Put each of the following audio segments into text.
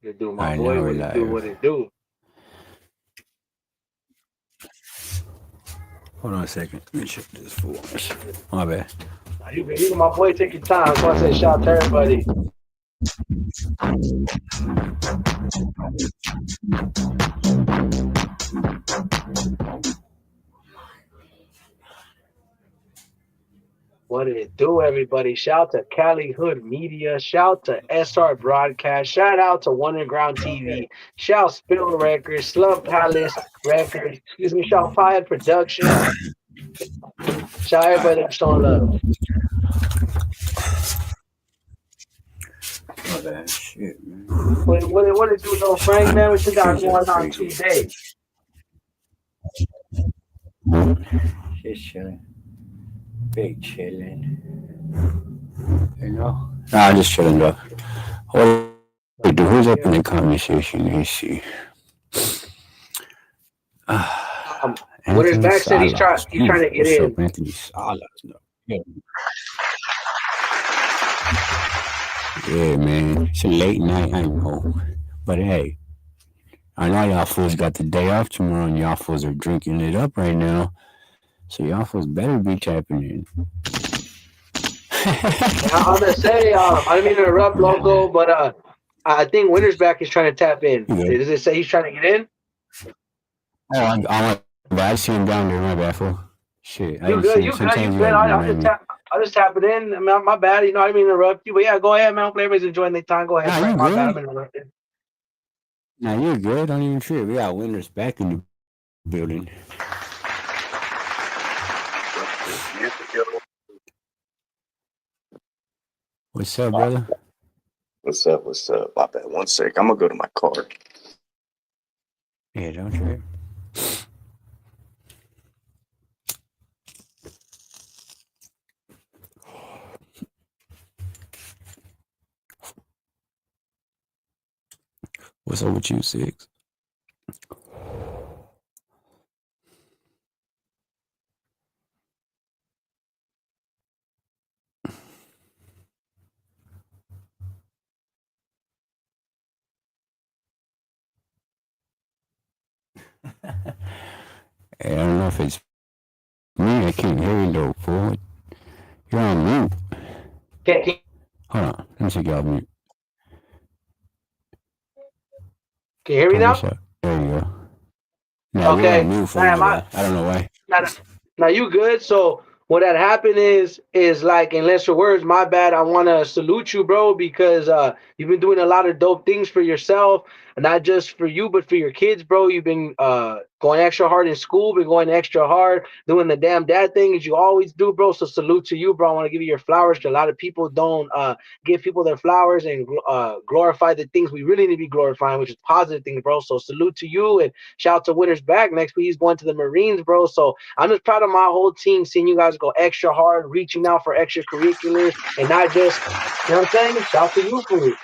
it do, my I boy? know we're What it do? live. What it do? Hold on a second. Let me check this for my bad. Now, you, my boy, take your time. I just want to say shout out to everybody. What did it do, everybody? Shout to Cali Hood Media. Shout to SR Broadcast. Shout out to Wonderground TV. Shout Spill Records, Slum Palace Records. Excuse me, shout Fired Productions. Shout everybody that's showing love. My bad. Shit, man. What it do, though, Frank, man? What you got Shit's going on crazy. today? Just chilling. Big chilling. You know? Nah, just chilling, bro. Wait, dude, who's up in the conversation? Let me see. Winner's Anthony back said he's Salas. trying to get What's in. up, Anthony Salas? No. Yeah, man. It's a late night, I know. But hey, I know y'all fools got the day off tomorrow and y'all fools are drinking it up right now. So y'all fools better be tapping in. I'm gonna say, I didn't mean to interrupt, loco, but I think Winner's back is trying to tap in. Does it say he's trying to get in? Oh, I see him down there. My bad, fool. Shit, You good? You good? You good? I'll just tap it in. I mean, my bad. You know, I didn't mean to interrupt you, but yeah, go ahead, man. Hopefully everybody's enjoying their time. Go ahead, Nah, Frank. you My bad. good? I'm interrupted. Nah, you're good. Don't even trip. We got Winners back in the building. What's up, brother? What's up? What's up? My bad. 1 sec. I'm gonna go to my car. Yeah, don't trip. What's up with you, Six? Hey, I don't know if it's me. I can't hear you though, fool. You're on mute. Hold on. Let me take you off mute. Can you hear me now? There you go. Now you're on mute, fool. I don't know why. Now you good? So what had happened is like, in lesser words, my bad. I want to salute you, bro, because you've been doing a lot of dope things for yourself, and not just for you, but for your kids, bro. You've been going extra hard in school, been going extra hard, doing the damn dad thing as you always do, bro. So salute to you, bro. I want to give you your flowers. Cause a lot of people don't give people their flowers and glorify the things we really need to be glorifying, which is positive things, bro. So salute to you, and shout out to Winner's back. Next week he's going to the Marines, bro. So I'm just proud of my whole team, seeing you guys go extra hard, reaching out for extracurriculars, and not just, you know what I'm saying? Shout to you for it.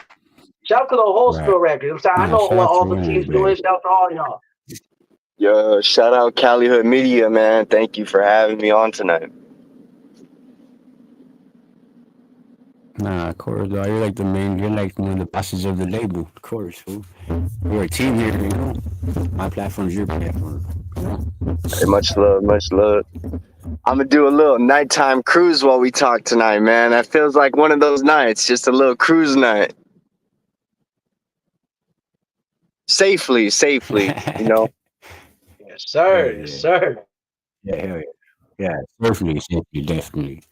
Shout out to the whole Spill Record. I'm saying, I know what all the teams doing. Shout out to all y'all. Yo, shout out Cali Hood Media, man. Thank you for having me on tonight. Nah, of course, dog. You're like you're like one of the bosses of the label, of course, fool. We're a team here, you know? My platform's your platform, you know? Hey, much love, much love. I'm gonna do a little nighttime cruise while we talk tonight, man. That feels like one of those nights, just a little cruise night. Safely, you know? Yes, sir. Yes, sir. Yeah, hell yeah. Yeah, definitely.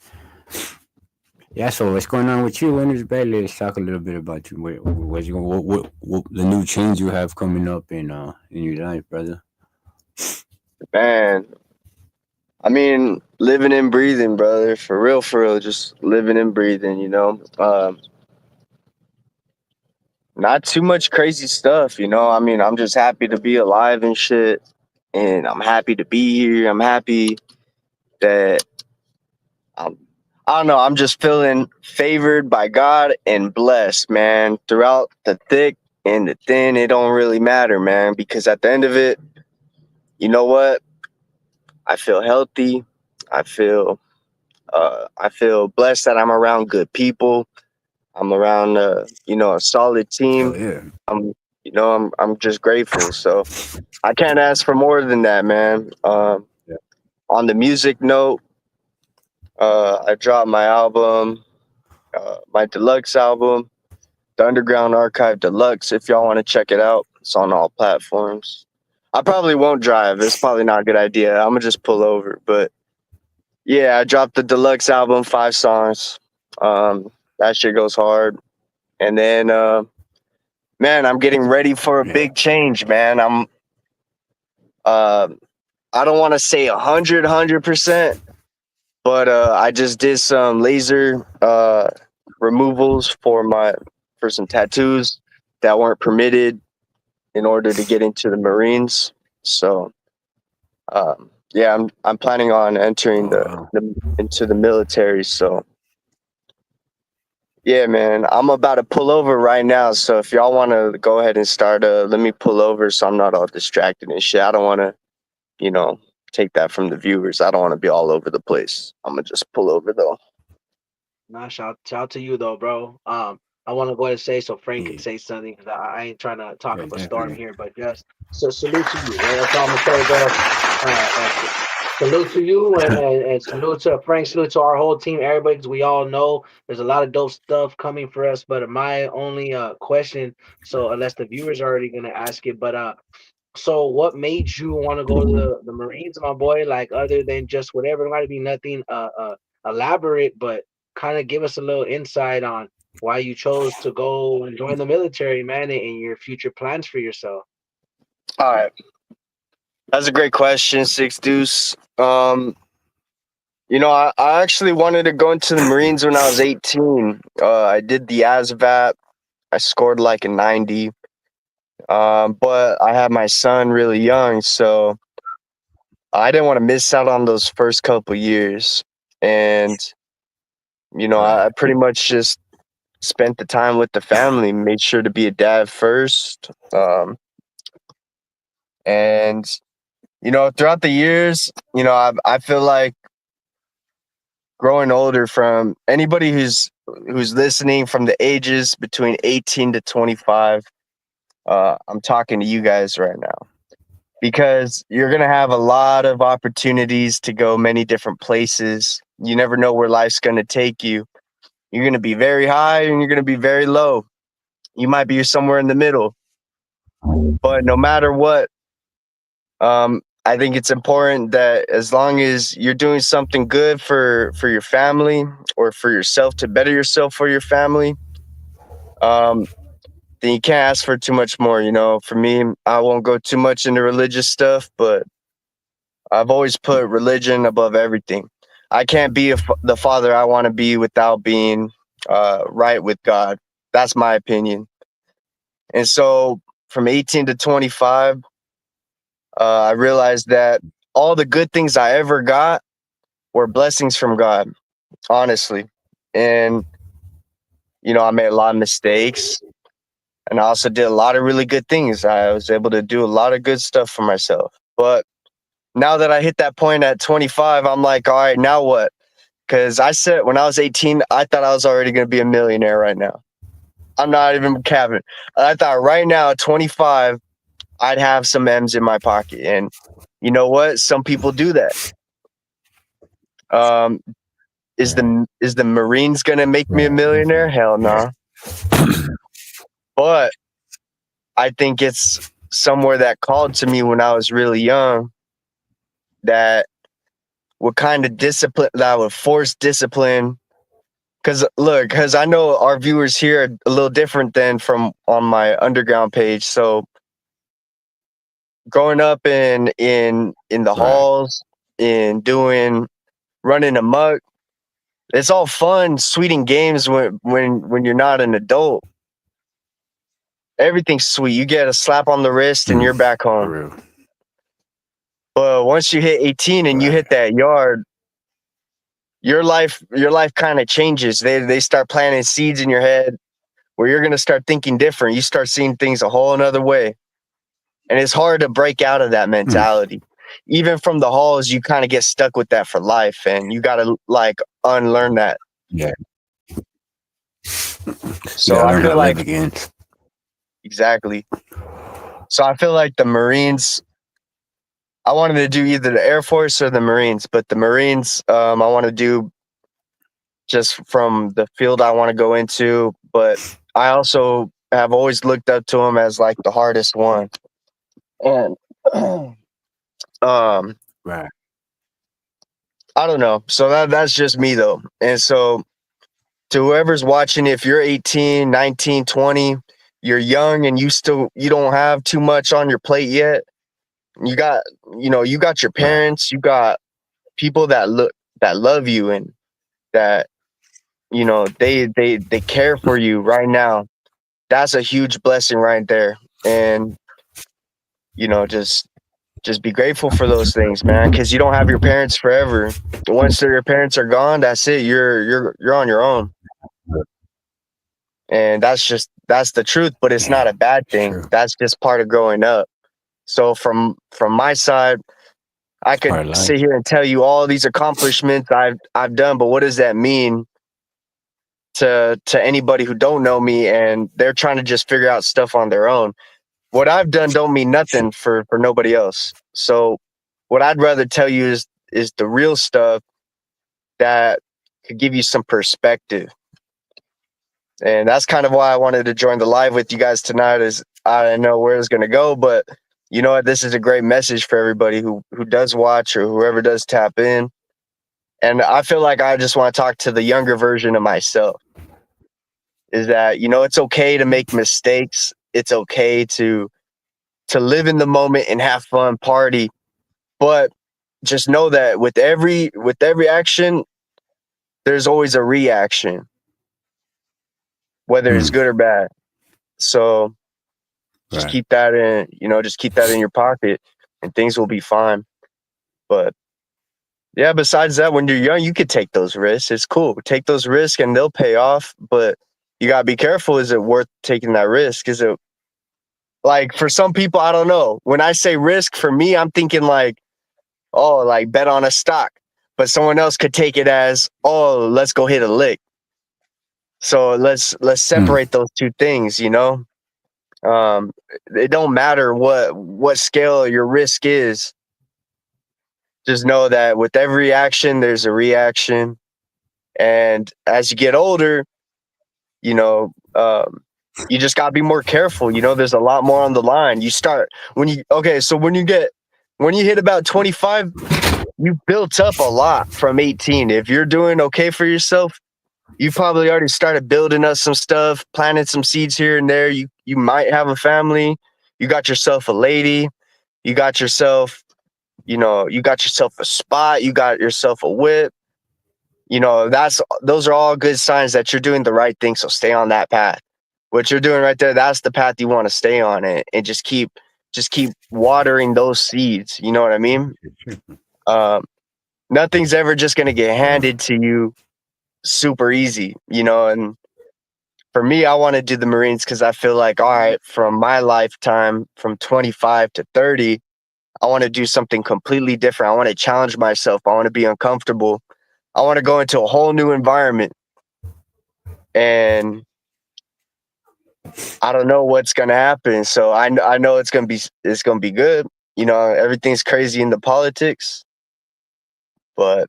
Yeah, so what's going on with you, Winners Bay? Let's talk a little bit about you. What the new change you have coming up in your life, brother? Man, I mean, living and breathing, brother. For real, just living and breathing, you know? Not too much crazy stuff, you know? I mean, I'm just happy to be alive and shit. And I'm happy to be here. I'm happy that I don't know. I'm just feeling favored by God and blessed, man. Throughout the thick and the thin, it don't really matter, man. Because at the end of it, you know what? I feel healthy. I feel blessed that I'm around good people. I'm around, a solid team. Oh, yeah. You know, I'm just grateful. So I can't ask for more than that, man. Yeah. On the music note, I dropped my album, my deluxe album, the Underground Archive Deluxe. If y'all want to check it out, it's on all platforms. I probably won't drive. It's probably not a good idea. I'm gonna just pull over. But yeah, I dropped the deluxe album, 5 songs. That shit goes hard. And then, man, I'm getting ready for a Yeah. big change, man. Uh, I don't want to say 100%, but I just did some laser removals for some tattoos that weren't permitted in order to get into the Marines. So yeah, I'm planning on entering Oh, wow. the into the military. So yeah, man, I'm about to pull over right now. So if y'all want to go ahead and start, let me pull over so I'm not all distracted and shit. I don't want to, you know, take that from the viewers. I don't want to be all over the place. I'm gonna just pull over though. Nah, shout to you though, bro. I want to go ahead and say so Frank can Yeah. say something because I ain't trying to talk Yeah, up a storm definitely. here, but just so salute to you. Right? That's all I'm gonna say, bro. Salute to you and salute to Frank. Salute to our whole team, everybody, because we all know there's a lot of dope stuff coming for us. But my only question, so unless the viewers are already gonna ask it, but so what made you want to go to the Marines, my boy? Like other than just whatever, it might be nothing elaborate, but kind of give us a little insight on why you chose to go and join the military, man, and your future plans for yourself. All right, that's a great question, Six Deuce. You know, I actually wanted to go into the Marines when I was 18. I did the ASVAT. I scored like a 90. But I had my son really young, so I didn't want to miss out on those first couple years. And, you know, I Right. pretty much just spent the time with the family, made sure to be a dad first. And, you know, throughout the years, you know, I feel like growing older, from anybody who's listening from the ages between 18 to 25, I'm talking to you guys right now because you're going to have a lot of opportunities to go many different places. You never know where life's going to take you. You're going to be very high and you're going to be very low. You might be somewhere in the middle. But no matter what, I think it's important that as long as you're doing something good for your family or for yourself to better yourself for your family, um, then you can't ask for too much more. You know, for me, I won't go too much into religious stuff, but I've always put religion above everything. I can't be the father I want to be without being right with God. That's my opinion. And so from 18 to 25, I realized that all the good things I ever got were blessings from God, honestly. And, you know, I made a lot of mistakes and I also did a lot of really good things. I was able to do a lot of good stuff for myself. But now that I hit that point at 25, I'm like, all right, now what? Because I said when I was 18, I thought I was already going to be a millionaire right now. I'm not even capping. I thought right now at 25, I'd have some M's in my pocket. And you know what? Some people do that. Um, is the Marines gonna make me a millionaire? Hell no. But I think it's somewhere that called to me when I was really young that would kind of discipline, that would force discipline. Because I know our viewers here are a little different than from on my underground page. So growing up in the Right. halls, in doing running amok, it's all fun, sweet and games when you're not an adult. Everything's sweet. You get a slap on the wrist and you're back For home. real. But once you hit 18 and you Right. hit that yard, your life kind of changes. They start planting seeds in your head where you're gonna start thinking different. You start seeing things a whole another way. And it's hard to break out of that Mm. mentality. Even from the halls, you kind of get stuck with that for life and you gotta like unlearn that. Yeah. You So gotta I learn how feel to live like again. exactly. So I feel like the Marines, I wanted to do either the Air Force or the Marines, but the Marines, I want to do just from the field I want to go into. But I also have always looked up to them as like the hardest one. And Right. I don't know. So that's just me though. And so to whoever's watching, if you're 18, 19, 20, you're young and you don't have too much on your plate yet. You got, you got your Right. parents, you got people that love you and that, they care for you right now. That's a huge blessing right there. And, just be grateful for those things, man, because you don't have your parents forever. Once your parents are gone, that's it. You're on your own. And that's the truth, but it's not Yeah. a bad thing. True. That's just part of growing up. So from my side, I It's could part of life. sit here and tell you all these accomplishments I've done, but what does that mean to anybody who don't know me and they're trying to just figure out stuff on their own? What I've done don't mean True. nothing for nobody else. So what I'd rather tell you is the real stuff that could give you some perspective. And that's kind of why I wanted to join the live with you guys tonight. Is I don't know where it's going to go, but you know what? This is a great message for everybody who does watch or whoever does tap in. And I feel like I just want to talk to the younger version of myself. Is that it's okay to make mistakes. It's okay to live in the moment and have fun, party, but just know that with every action, there's always a reaction, whether it's Mm. good or bad. So just Right. keep that in your pocket and things will be fine. But yeah, besides that, when you're young, you could take those risks. It's cool. Take those risks and they'll pay off. But you gotta be careful. Is it worth taking that risk? Is it like for some people, I don't know. When I say risk, for me, I'm thinking like, oh, like bet on a stock. But someone else could take it as, oh, let's go hit a lick. So let's Mm. separate those two things. Um, it don't matter what scale your risk is. Just know that with every action, there's a reaction. And as you get older, you know, um, you just gotta be more careful. There's a lot more on the line. So when you hit about 25, you built up a lot from 18. If you're doing okay for yourself, you probably already started building up some stuff, planting some seeds here and there. You might have a family. You got yourself a lady. You got yourself, you got yourself a spot. You got yourself a whip. Those are all good signs that you're doing the right thing. So stay on that path. What you're doing right there, that's the path you want to stay on, and just keep watering those seeds. You know what I mean? Um, Nothing's ever just gonna get handed to you super easy, and for me, I want to do the Marines because I feel like, all right, from my lifetime, from 25 to 30, I want to do something completely different. I want to challenge myself. I want to be uncomfortable. I want to go into a whole new environment. And I don't know what's going to happen. So I know it's going to be good. Everything's crazy in the politics. But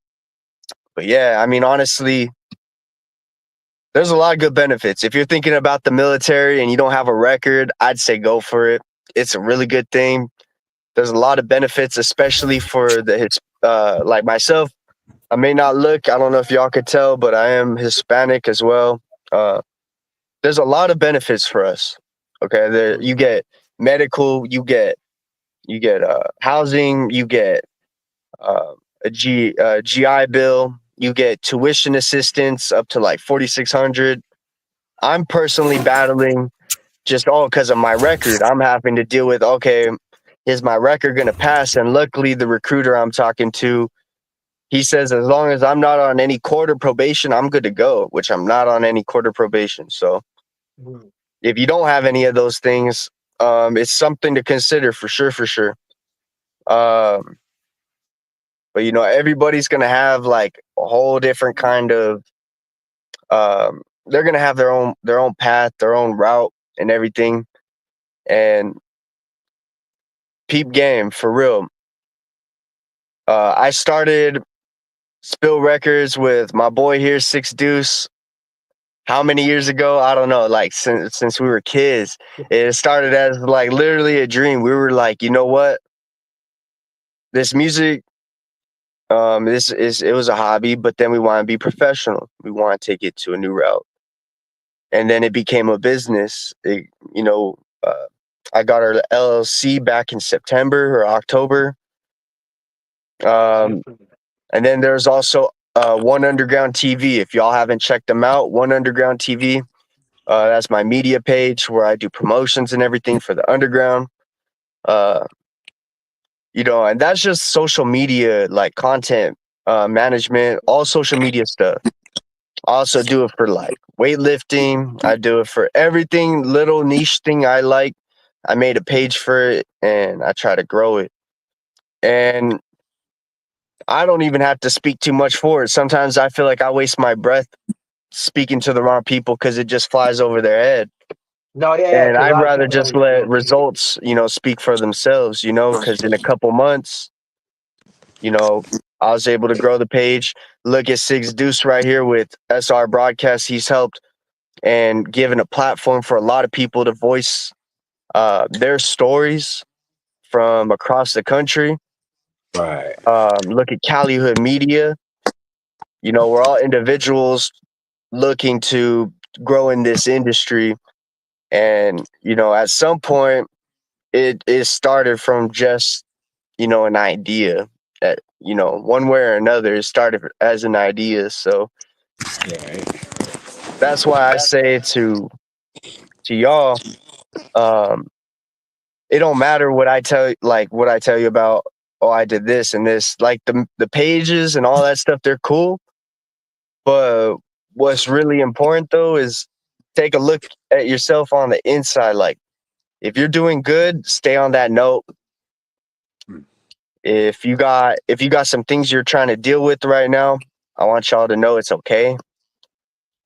yeah, I mean, honestly, there's a lot of good benefits. If you're thinking about the military and you don't have a record, I'd say go for it. It's a really good thing. There's a lot of benefits, especially for like myself. I may not look, I don't know if y'all could tell, but I am Hispanic as well. Uh, there's a lot of benefits for us. Okay, you get medical, you get housing, you get a GI Bill, you get tuition assistance up to like 4,600. I'm personally battling just all because of my record. I'm having to deal with, okay, is my record going to pass? And luckily, the recruiter I'm talking to, he says, as long as I'm not on any quarter probation, I'm good to go, which I'm not on any quarter probation. So Mhm. if you don't have any of those things, it's something to consider for sure, for sure. Um, but everybody's going to have like a whole different kind of, they're going to have their own path, their own route and everything. And peep game for real. I started Spill Records with my boy here, Six Deuce. How many years ago? I don't know. Like since we were kids, it started as like literally a dream. We were like, you know what? This music, this is it was a hobby, but then we want to be professional. We want to take it to a new route, and then it became a business. You know, I got our LLC back in September or October. Um, and then there's also One Underground TV. If y'all haven't checked them out, One Underground TV. That's my media page where I do promotions and everything for the underground. Uh, you know, and that's just social media, like content management, all social media stuff. I also do it for like weightlifting. I do it for everything, little niche thing I like. I made a page for it and I try to grow it. And I don't even have to speak too much for it. Sometimes I feel like I waste my breath speaking to the wrong people because it just flies over their head. No, yeah, yeah, And because a I'd lot of rather people just don't, let don't see it. results, you know, speak for themselves, you know, because in a couple months, you know, I was able to grow the page. Look at Six Deuce right here with SR Broadcast. He's helped and given a platform for a lot of people to voice their stories from across the country. Right. Look at Calihood Media. You know, we're all individuals looking to grow in this industry. And, you know, at some point, it started from just, you know, an idea that, you know, one way or another, it started as an idea. So Right. that's why I say to y'all, um, it don't matter what I tell like what I tell you about, oh, I did this and this. Like the pages and all that stuff, they're cool. But what's really important though is take a look at yourself on the inside. Like if you're doing good, stay on that note. Hmm. If you got some things you're trying to deal with right now, I want y'all to know it's okay.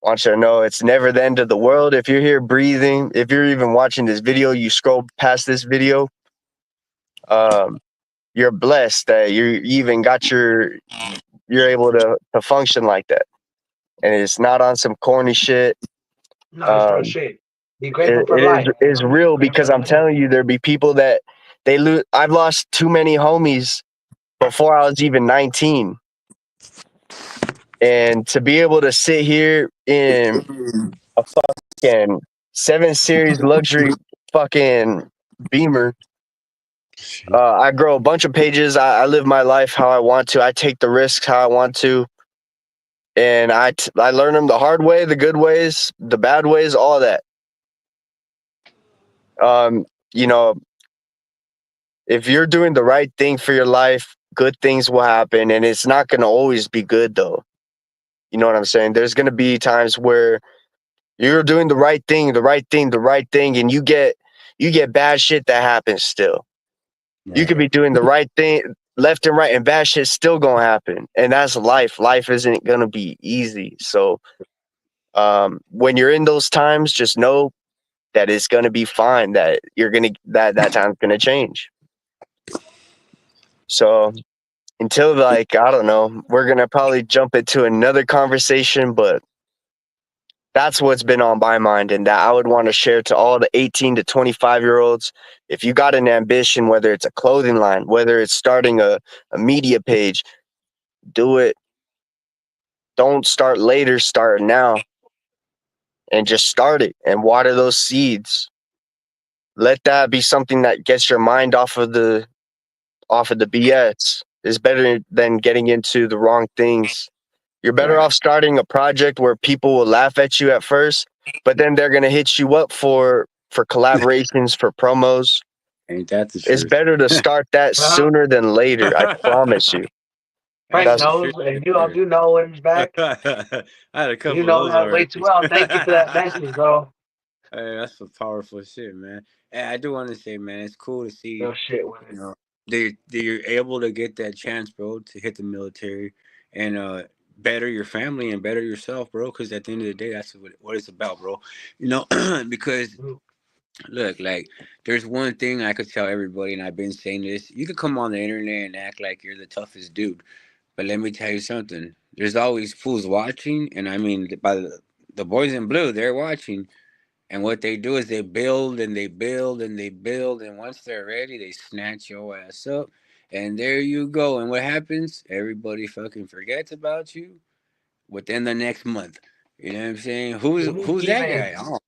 I want you to know it's never the end of the world. If you're here breathing, if you're even watching this video, you scroll past this video, um, you're blessed that you even got you're able to function like that. And it's not on some corny shit. No, it's real Um, shit. Be it, grateful for it is life. You is know, be real grateful because for I'm life. telling you, there be people that they lose. I've lost too many homies before I was even 19. And to be able to sit here in a fucking 7 Series luxury fucking Beamer, I grow a bunch of pages. I live my life how I want to. I take the risks how I want to. And I learn them the hard way, the good ways, the bad ways, all that. You know, if you're doing the right thing for your life, good things will happen. And it's not going to always be good, though. You know what I'm saying? There's going to be times where you're doing the right thing, the right thing, the right thing, and you get bad shit that happens still. You could be Right. doing the right thing left and right, and bad shit's still gonna happen. And that's life. Life isn't gonna be easy. So when you're in those times, just know that it's gonna be fine, that you're gonna that time's gonna change. So until like, I don't know, we're gonna probably jump into another conversation, but that's what's been on my mind and that I would want to share to all the 18 to 25-year-olds. If you got an ambition, whether it's a clothing line, whether it's starting a media page, do it. Don't start later, start now and just start it and water those seeds. Let that be something that gets your mind off of the BS. Is better than getting into the wrong things. You're better Right. off starting a project where people will laugh at you at first, but then they're gonna hit you up for collaborations, for promos. Ain't that the It's truth? better to start that Well, sooner than later. I promise you. That's Frank That's the truth knows, and right there. you know when he's back. I had a You couple of know those that way already. too well. Thank you for that message, bro. Hey, that's some powerful shit, man. And I do want to say, man, it's cool to see, Real shit with you it. know, that you're able to get that chance, bro, to hit the military and better your family and better yourself, bro. Because at the end of the day, that's what it's about, bro. You know, because Mm. Look, like, there's one thing I could tell everybody, and I've been saying this. You could come on the internet and act like you're the toughest dude, but let me tell you something. There's always fools watching, and I mean, by the boys in blue, they're watching. And what they do is they build and they build and they build, and once they're ready, they snatch your ass up, and there you go. And what happens? Everybody fucking forgets about you within the next month. You know what I'm saying? Who's that Even guy? Oh,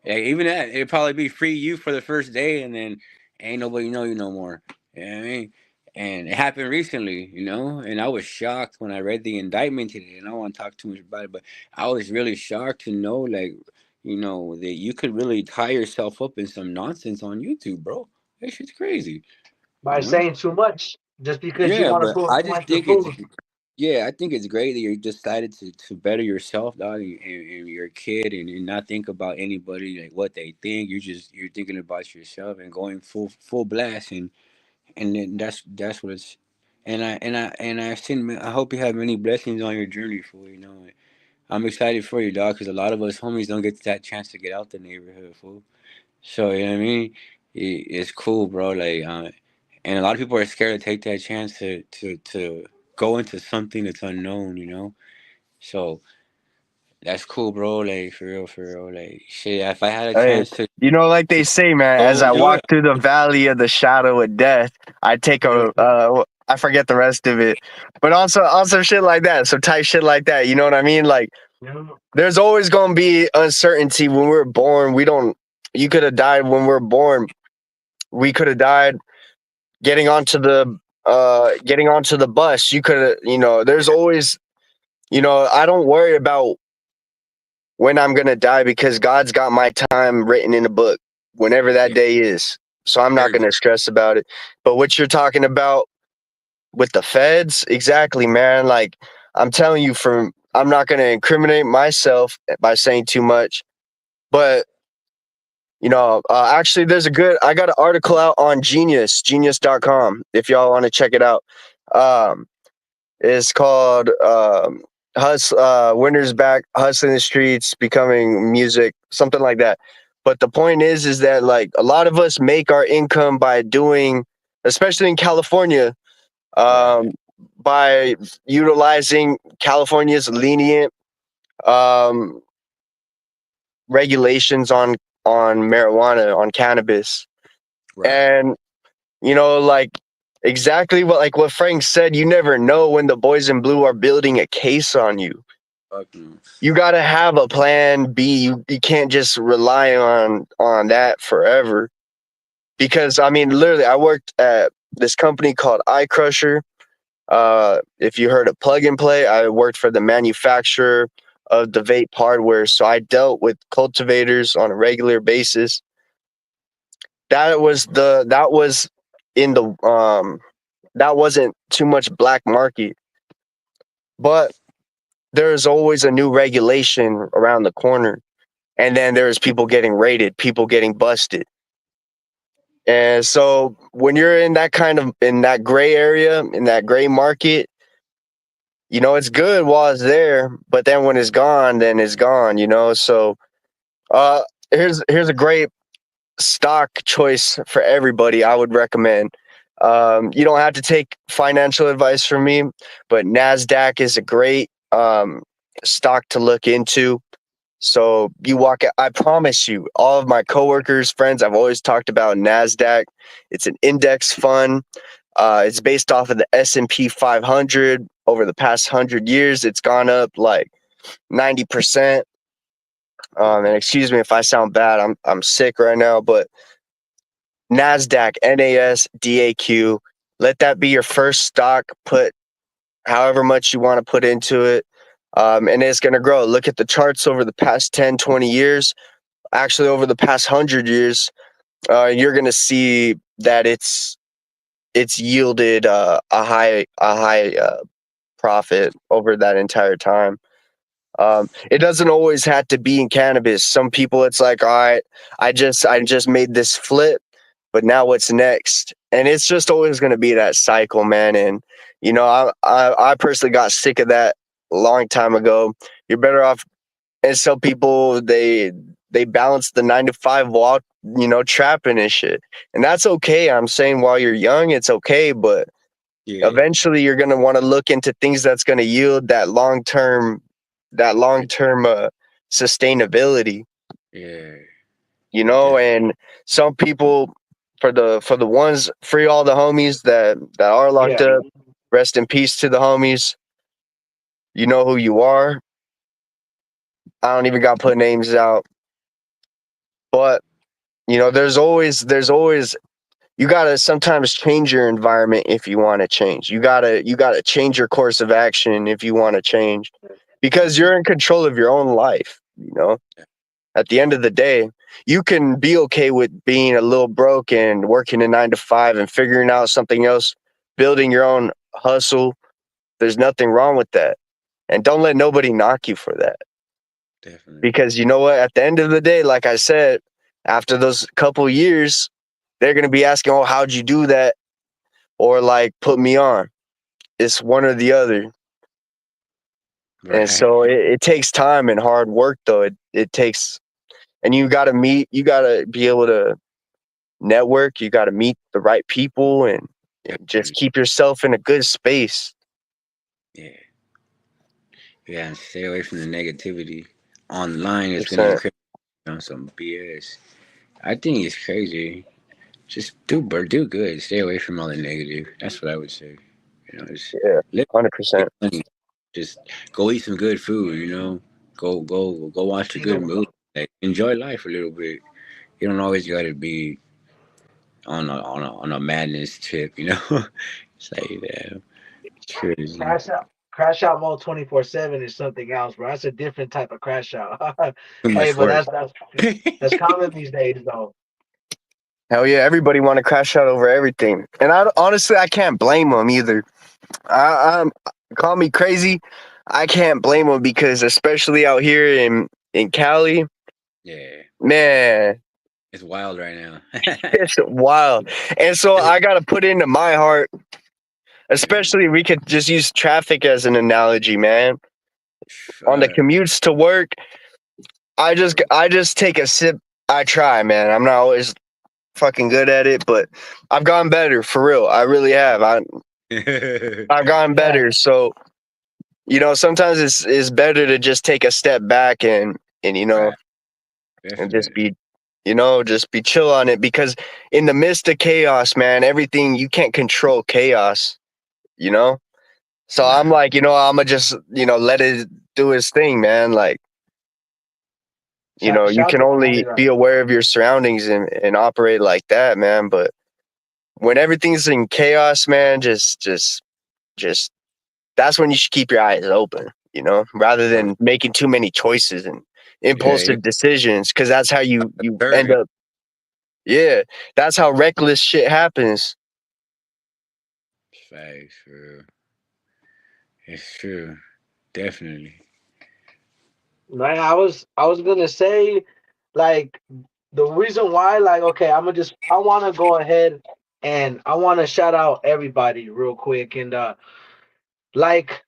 yeah, even that, it'd probably be free you for the first day, and then ain't nobody know you no more. You know what I mean? And it happened recently, and I was shocked when I read the indictment today. And I don't want to talk too much about it, but I was really shocked to know, like, that you could really tie yourself up in some nonsense on YouTube, bro. That shit's crazy, by you know? saying too much, just because you Yeah, want to but prove I too just much to think it's food. yeah, I think it's great that you decided to better yourself, dog, and you're a kid, and not think about anybody, like what they think. You're thinking about yourself and going full blast, and then that's what it's. And I send. I hope you have many blessings on your journey, fool. I'm excited for you, dog, because a lot of us homies don't get that chance to get out the neighborhood, fool. So you know what I mean? It's cool, bro. Like, and a lot of people are scared to take that chance to go into something that's unknown. So that's cool, bro. Like, for real. Like, shit. If I had a Hey, chance to like they say, man, as go I do walk it, through the valley of the shadow of death, I take yeah, a I forget the rest of it. But also shit like that. So type shit like that, you know what I mean? Like You know? there's always gonna be uncertainty when we're born. We don't You could have died when we're born. We could have died getting onto the bus. You could have, there's always, I don't worry about when I'm gonna die because God's got my time written in a book whenever that yeah, day is. So I'm not very gonna good. stress about it. But what you're talking about with the feds, exactly, man. Like I'm telling you, I'm not gonna incriminate myself by saying too much, but actually, I got an article out on genius.com if y'all want to check it out. Um, it's called Winners Back, Hustling the Streets, Becoming Music, something like that. But the point is that like a lot of us make our income by doing, especially in California, Right, um, by utilizing California's lenient um, regulations on marijuana, on cannabis. right. And like exactly what Frank said, you never know when the boys in blue are building a case on you. Fuck no. You got to have a plan B. You can't just rely on that forever. Because I mean, literally, I worked at this company called iCrusher. If you heard of Plug and Play, I worked for the manufacturer of the vape hardware. So I dealt with cultivators on a regular basis. That was in the that wasn't too much black market, but there's always a new regulation around the corner, and then there's people getting raided, people getting busted. And so when you're in that gray area, in that gray market, it's good while it's there, but then when it's gone, then it's gone. So uh here's a great stock choice for everybody. I would recommend. You don't have to take financial advice from me, but Nasdaq is a great stock to look into. So I promise you, all of my coworkers, friends, I've always talked about Nasdaq. It's an index fund. It's based off of the S&P 500. Over the past 100 years, it's gone up like 90%. And excuse me if I sound bad. I'm sick right now, but NASDAQ, NASDAQ. Let that be your first stock. Put however much you want to put into it. And it's going to grow. Look at the charts over the past 10, 20 years. Actually, over the past 100 years, you're going to see that it's yielded a high profit over that entire time. It doesn't always have to be in cannabis. Some people, it's like, all right, I just made this flip, but now what's next? And it's just always going to be that cycle, man. And I personally got sick of that a long time ago. You're better off. And some people they balance the 9 to 5 while, trapping and shit. And that's okay. I'm saying while you're young, it's okay, but Yeah. eventually you're gonna want to look into things that's gonna yield that long term sustainability. Yeah. And some people, for the ones, free all the homies that are locked Yeah. up. Rest in peace to the homies. You know who you are. I don't even got to put names out, but there's always you gotta sometimes change your environment if you want to change. You gotta change your course of action if you want to change, because Definitely. you're in control of your own life. At the end of the day, you can be okay with being a little broke and working a 9 to 5 and figuring out something else, building your own hustle. There's nothing wrong with that. And don't let nobody knock you for that. Definitely. Because you know what? At the end of the day, like I said, after those couple years, they're going to be asking, oh, how'd you do that? Or like, put me on. It's one or the other. And Right. so it takes time and hard work, though. It takes, and you got to be able to network. You got to meet the right people and just Definitely. keep yourself in a good space. Yeah. Yeah. And stay away from the negativity online. It's gonna 100%. encrypt on some BS. I think it's crazy. Just do good. Stay away from all the negative. That's what I would say. Just Yeah, live 100%. money. Just go eat some good food. Go watch a You good know, movie. Like, enjoy life a little bit. You don't always got to be on a madness trip. It's like it's crazy. crash out mode 24/7 is something else, bro. That's a different type of crash out. Too Hey, much but work. that's common these days, though. Hell yeah, everybody want to crash out over everything. And honestly, I can't blame them either. I'm call me crazy. I can't blame them because especially out here in Cali, Yeah, man, it's wild right now. it's wild. And so I got to put into my heart, Yeah. especially we could just use traffic as an analogy, man. On the Fuck. commutes to work, I just take a sip. I try, man. I'm not always fucking good at it, but I've gotten better for real. I really have. I've gotten Yeah, better. So, sometimes it's better to just take a step back and Right. and just Definitely. be chill on it, because in the midst of chaos, man, everything you can't control chaos, you know? So I'm Nah. like, I'm gonna just, let it do its thing, man. Like, you shout can to Cali, only right? be aware of your surroundings and operate like that, man. But when everything's in chaos, man, just that's when you should keep your eyes open, rather than making too many choices and Yeah. impulsive decisions, because that's how you end Curvy. up. Yeah, that's how reckless shit happens. Facts, bro. It's true. Definitely. Right. I was gonna say, like, the reason why, like, okay, I want to go ahead and I want to shout out everybody real quick, and like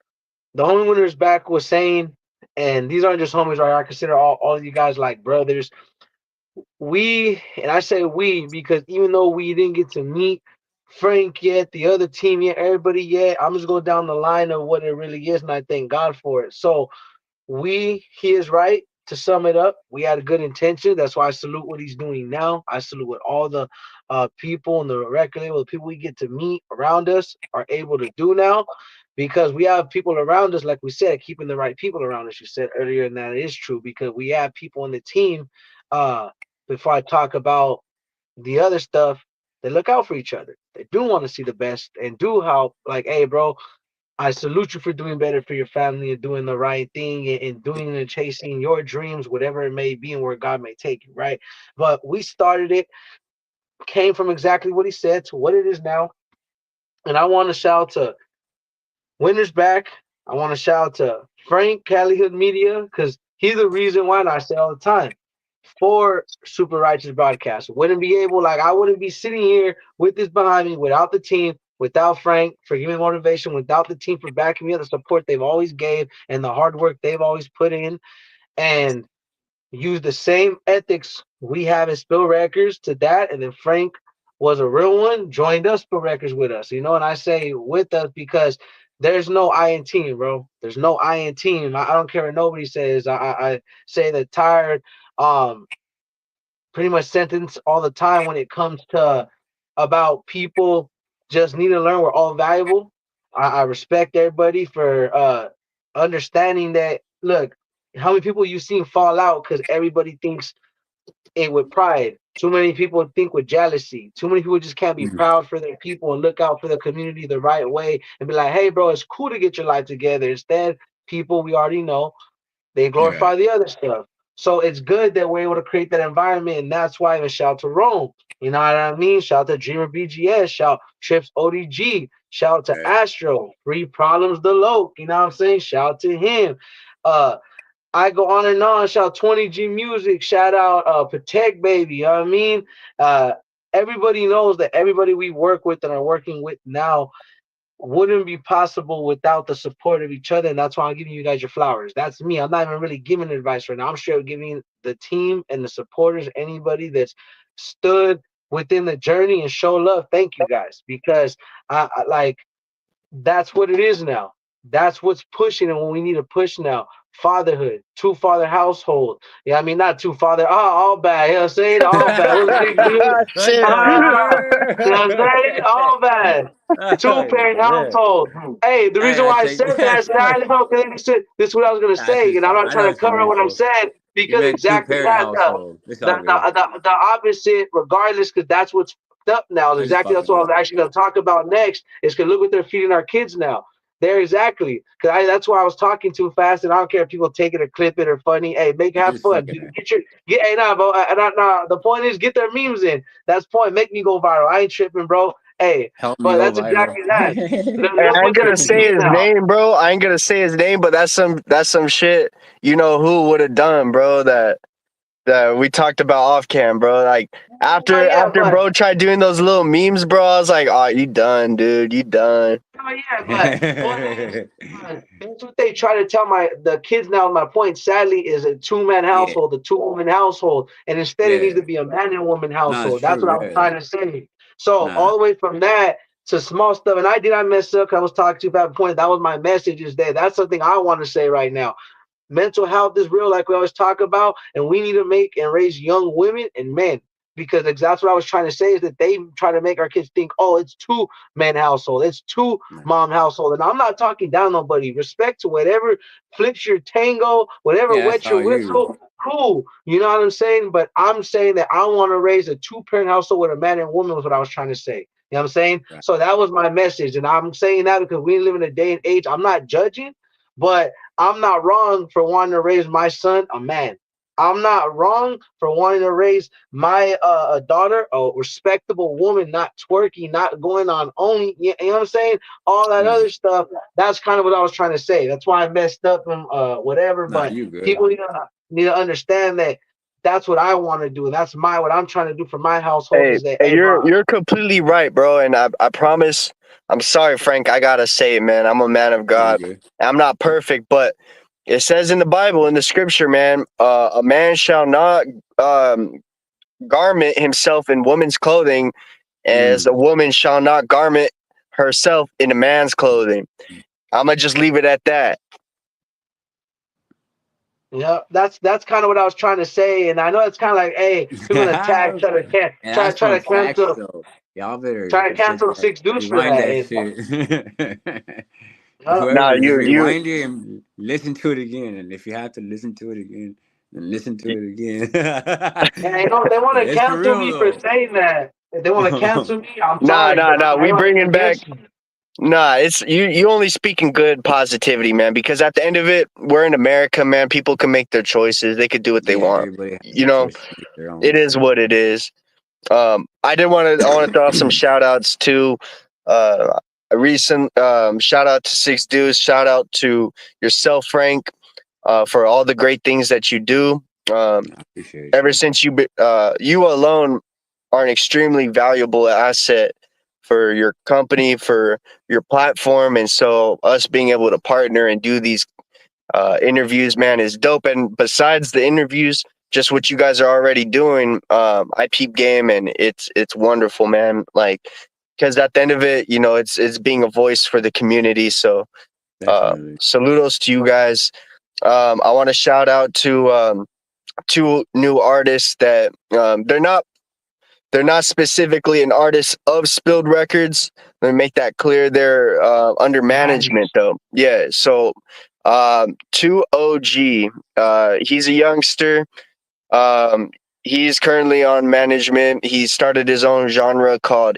the homie winners back was saying, and these aren't just homies, right? I consider all of you guys like brothers. And I say we because even though we didn't get to meet Frank yet, the other team yet, everybody yet, I'm just going down the line of what it really is, and I thank God for it. So he is right. To sum it up, we had a good intention. That's why I salute what he's doing now. I salute what all the people and the record label, the people we get to meet around us are able to do now, because we have people around us, like we said, keeping the right people around us. You said earlier, and that is true, because we have people on the team. Uh, Before I talk about the other stuff, they look out for each other. They do want to see the best and do help. Like, hey, bro, I salute you for doing better for your family and doing the right thing and doing and chasing your dreams, whatever it may be and where God may take you, right? But we started it, came from exactly what he said to what it is now. And I want to shout to Winners Back. I want to shout to Frank Calihood Media, because he's the reason why, and I say all the time, for Super Righteous Broadcast. Wouldn't be able, like, I wouldn't be sitting here with this behind me without the team, without Frank for giving me motivation, without the team for backing me up, the support they've always gave, and the hard work they've always put in. And use the same ethics we have in Spill Records to that, and then Frank was a real one, joined us Spill Records with us, you know. And I say with us because there's no I in team, bro. There's no I in team. I don't care what nobody says. I say the tired, um, pretty much sentence all the time when it comes to about people just need to learn we're all valuable. I respect everybody for understanding that. Look, how many people you seen fall out because everybody thinks it with pride. Too many people think with jealousy. Too many people just can't be Mm. proud for their people and look out for the community the right way and be like, hey, bro, it's cool to get your life together. Instead, people we already know they Yeah. glorify the other stuff. So it's good that we're able to create that environment, and that's why I even shout to Rome. You know what I mean? Shout to Dreamer BGS, shout Trips ODG, shout to Yeah. Astro, Free Problems Deloke. You know what I'm saying? Shout to him. Uh, I go on and on. Shout 20G Music. Shout out Protect Baby. You know what I mean? Uh, everybody knows that everybody we work with and are working with now wouldn't be possible without the support of each other. And that's why I'm giving you guys your flowers. That's me. I'm not even really giving advice right now. I'm straight giving the team and the supporters, anybody that's stood within the journey and show love. Thank you guys, because I like that's what it is now. That's what's pushing and what we need to push now. Fatherhood, two father household. Yeah, I mean not two father. All bad. You know what I'm saying? All bad. What was big dude? Shit. You know what I'm saying? All bad. Two parent Yeah. household. Hey, the reason Hey, I why I take said that is that this is what I was gonna that's say, what's and I'm up. not I know trying to what you cover meant what I'm for. saying You because meant two exactly parent that household. It's all good. the opposite, regardless, because that's what's up now. Is I just exactly that's fucking what I with was actually gonna talk about next. Is because look what they're feeding our kids now. There exactly. Because that's why I was talking too fast, and I don't care if people take it or clip it or funny. Hey, make you. I'm have just fun. fucking with Get hey nah, bro. The point is get their memes in. That's point. Make me go viral. I ain't tripping, bro. Hey, help me but go that's viral. exactly that. Hey, Look I ain't what they're gonna say feeding his now. name, bro. I ain't gonna say his name, but that's some shit. You know who would have done, bro? That we talked about off cam, bro. Like Oh yeah, after but bro tried doing those little memes, bro, I was like, oh, you done, dude. You done. oh yeah, but point is, that's what they try to tell the kids now. My point, sadly, is a two-man Yeah, household, a two-woman household, and instead it needs yeah. to be a man and woman No, it's household. That's true. what I was Yeah. trying to say. So Nah. all the way from that to small stuff, and I did not mess up because I was talking to you about the point. That was my message. Is that that's something I want to say right now. Mental health is real, like we always talk about, and we need to make and raise young women and men because that's what I was trying to say is that they try to make our kids think, oh, it's two man household, it's two Nah. mom household, and I'm not talking down nobody. Respect to whatever flips your tango, whatever Yeah, that's wets your all you. whistle. Cool, you know what I'm saying? But I'm saying that I want to raise a two-parent household with a man and woman was what I was trying to say. You know what I'm saying? Right. So that was my message, and I'm saying that because we live in a day and age. I'm not judging, but I'm not wrong for wanting to raise my son a man. I'm not wrong for wanting to raise my a daughter a respectable woman, not twerking, not going on only. You know what I'm saying? All that Yeah. other stuff. That's kind of what I was trying to say. That's why I messed up and whatever. Nah, But you good. people need to understand that that's what I want to do. That's what I'm trying to do for my household. Hey, Is that hey, hey, bro? you're completely right, bro. And I promise. I'm sorry, Frank. I gotta say it, man. I'm a man of No, you God. good. I'm not perfect, but it says in the Bible, in the Scripture, man, a man shall not garment himself in woman's clothing, as a Mm. woman shall not garment herself in a man's clothing. I'm gonna just leave it at that. Yeah, that's kind of what I was trying to say, and I know it's kind of like, hey, people gonna tag, And that's try some to facts cancel, though. Y'all better try to sit cancel that, six dudes for rewind that. that And shit. Nah, Whoever, just you rewind it and listen to it again. And if you have to listen to it again, then listen to it again. and you know they want to It's for cancel me for real saying that. If they want to though. cancel me, I'm nah, sorry, nah, but nah. I We don't have anything bringing back. against you. Nah, it's you only speaking good positivity, man, because at the end of it, we're in America, man. People can make their choices. They could do what they Yeah, want. everybody has You their know, choices to make their it own. is what it is. I want to throw out some shout outs to a recent shout out to Six Dudes, shout out to yourself, Frank, for all the great things that you do. I appreciate Ever you. since you alone are an extremely valuable asset for your company, for your platform, and so us being able to partner and do these interviews, man, is dope. And besides the interviews, just what you guys are already doing. I peep game, and it's wonderful, man. Like, because at the end of it, you know, it's being a voice for the community. So, Definitely. saludos to you guys. I want to shout out to two new artists that they're not specifically an artist of Spilled Records. Let me make that clear. They're under management, Managers. though. Yeah. So, 2OG. He's a youngster. Um, he's currently on management. He started his own genre called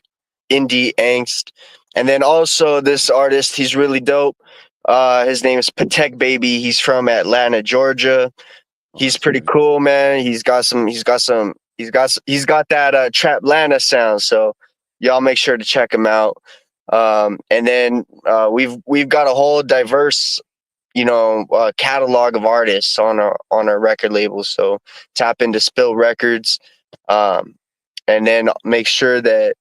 indie angst. And then also this artist, he's really dope. His name is Patek Baby. He's from Atlanta, Georgia. He's pretty Awesome. cool, man. He's got that Traplanta sound. So y'all make sure to check him out. And then we've got a whole diverse, catalog of artists on our record label. So tap into Spill Records, and then make sure that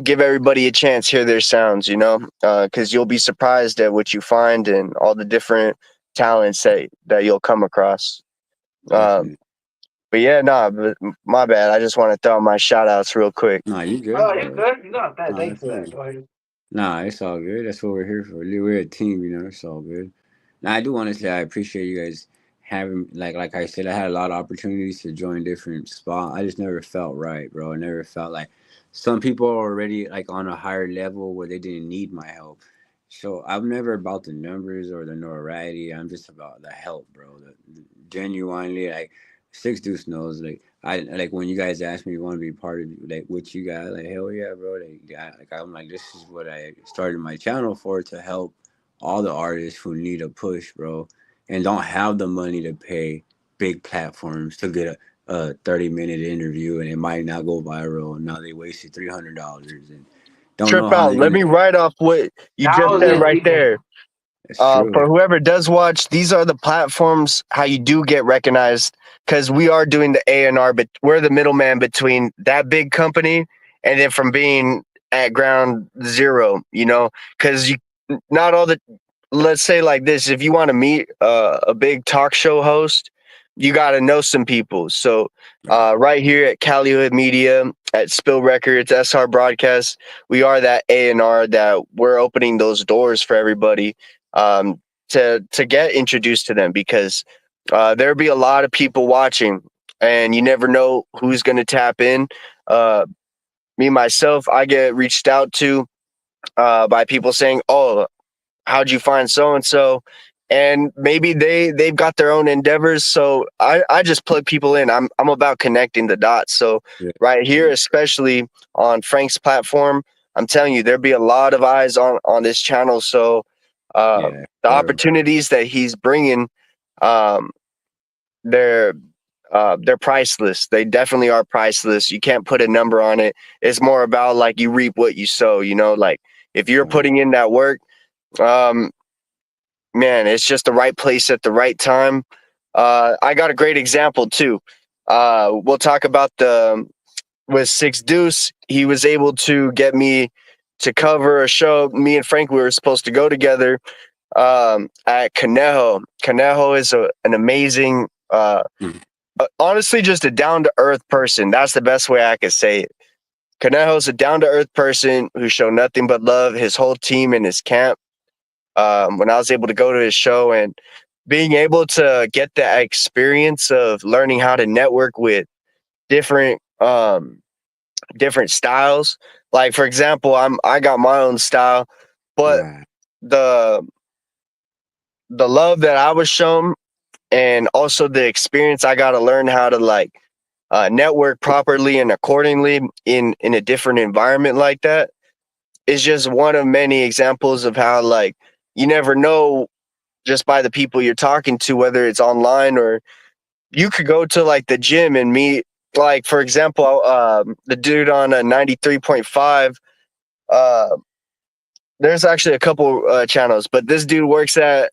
give everybody a chance, hear their sounds, because you'll be surprised at what you find and all the different talents that you'll come across. Um, Definitely. but yeah, nah, but my bad. I just want to throw my shout outs real quick. Nah, you good, Oh, you bro. good? You got that. Nah, Thanks that's for that. cool. Go ahead. Nah, it's all good. That's what we're here for. We're a team, it's all good. Now I do want to say I appreciate you guys having like I said, I had a lot of opportunities to join different spots. I just never felt right, bro. I never felt like some people are already like on a higher level where they didn't need my help. So I'm never about the numbers or the notoriety. I'm just about the help, bro. Genuinely, like Six Deuce knows, like I like when you guys ask me, you want to be part of like what you got, like hell yeah, bro. Like I'm like this is what I started my channel for, to help all the artists who need a push, bro, and don't have the money to pay big platforms to get a 30-minute interview, and it might not go viral, and now they wasted $300 and don't know Trip how out. they're Let gonna. me write off what you just said Thousands, right even. there. It's true. For whoever does watch, these are the platforms how you do get recognized, because we are doing the A&R, but we're the middleman between that big company and then from being at ground zero, because you not all the let's say like this, if you want to meet a big talk show host, you got to know some people. So Right. right here at Calihood Media, at Spill Records, SR Broadcast, we are that A&R that we're opening those doors for everybody, to get introduced to them, because there'll be a lot of people watching, and you never know who's going to tap in. uh, Me myself, I get reached out to by people saying, oh, how'd you find so and so? And maybe they've got their own endeavors. So I just plug people in. I'm about connecting the dots. So Yeah. right here, especially on Frank's platform, I'm telling you, there'll be a lot of eyes on this channel. So Yeah. the Bro. opportunities that he's bringing, um, they're they're priceless. They definitely are priceless. You can't put a number on it. It's more about like you reap what you sow. Like if you're Right. putting in that work, um, man, it's just the right place at the right time. I got a great example too. We'll talk about the with Six Deuce. He was able to get me to cover a show. Me and Frank, we were supposed to go together at Conejo. Conejo is an amazing, Mm. honestly, just a down to earth person. That's the best way I could say it. Conejo's a down to earth person who showed nothing but love. His whole team and his camp. When I was able to go to his show and being able to get the experience of learning how to network with different different styles. Like for example, I got my own style, but Right. the the love that I was shown, and also the experience I got to learn how to like network properly and accordingly in a different environment like that, is just one of many examples of how like you never know just by the people you're talking to, whether it's online or you could go to like the gym and meet, like for example, the dude on a 93.5. Uh, there's actually a couple channels, but this dude works at.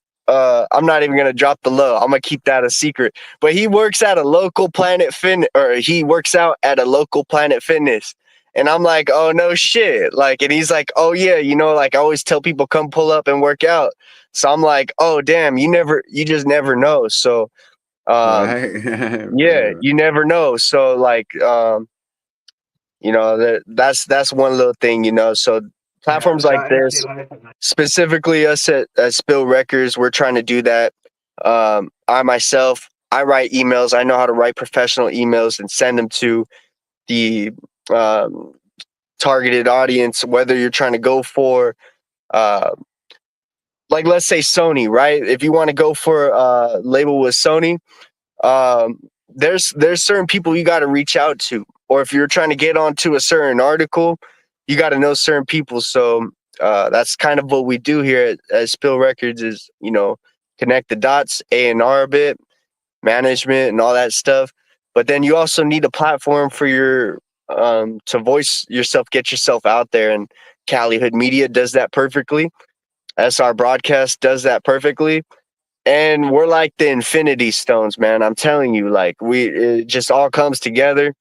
I'm not even gonna drop the low. I'm gonna keep that a secret. But he works at a local Planet Fitness, or he works out at a local Planet Fitness. And I'm like, oh no shit. Like, and he's like, oh yeah, like I always tell people come pull up and work out. So I'm like, oh damn, you just never know. So Um, Right. yeah, you never know. So like, that's one little thing, so Yeah, platforms like shout MC this, Life. specifically us at Spill Records, we're trying to do that. I myself, I write emails. I know how to write professional emails and send them to the um, targeted audience, whether you're trying to go for uh, like, let's say Sony, right? If you want to go for a label with Sony, um, there's certain people you got to reach out to, or if you're trying to get onto a certain article, you got to know certain people. So that's kind of what we do here at Spill Records is connect the dots, A&R a bit, management, and all that stuff. But then you also need a platform for your to voice yourself, get yourself out there, and Cali Hood Media does that perfectly. SR Broadcast does that perfectly, and we're like the Infinity Stones, man. I'm telling you, like it just all comes together.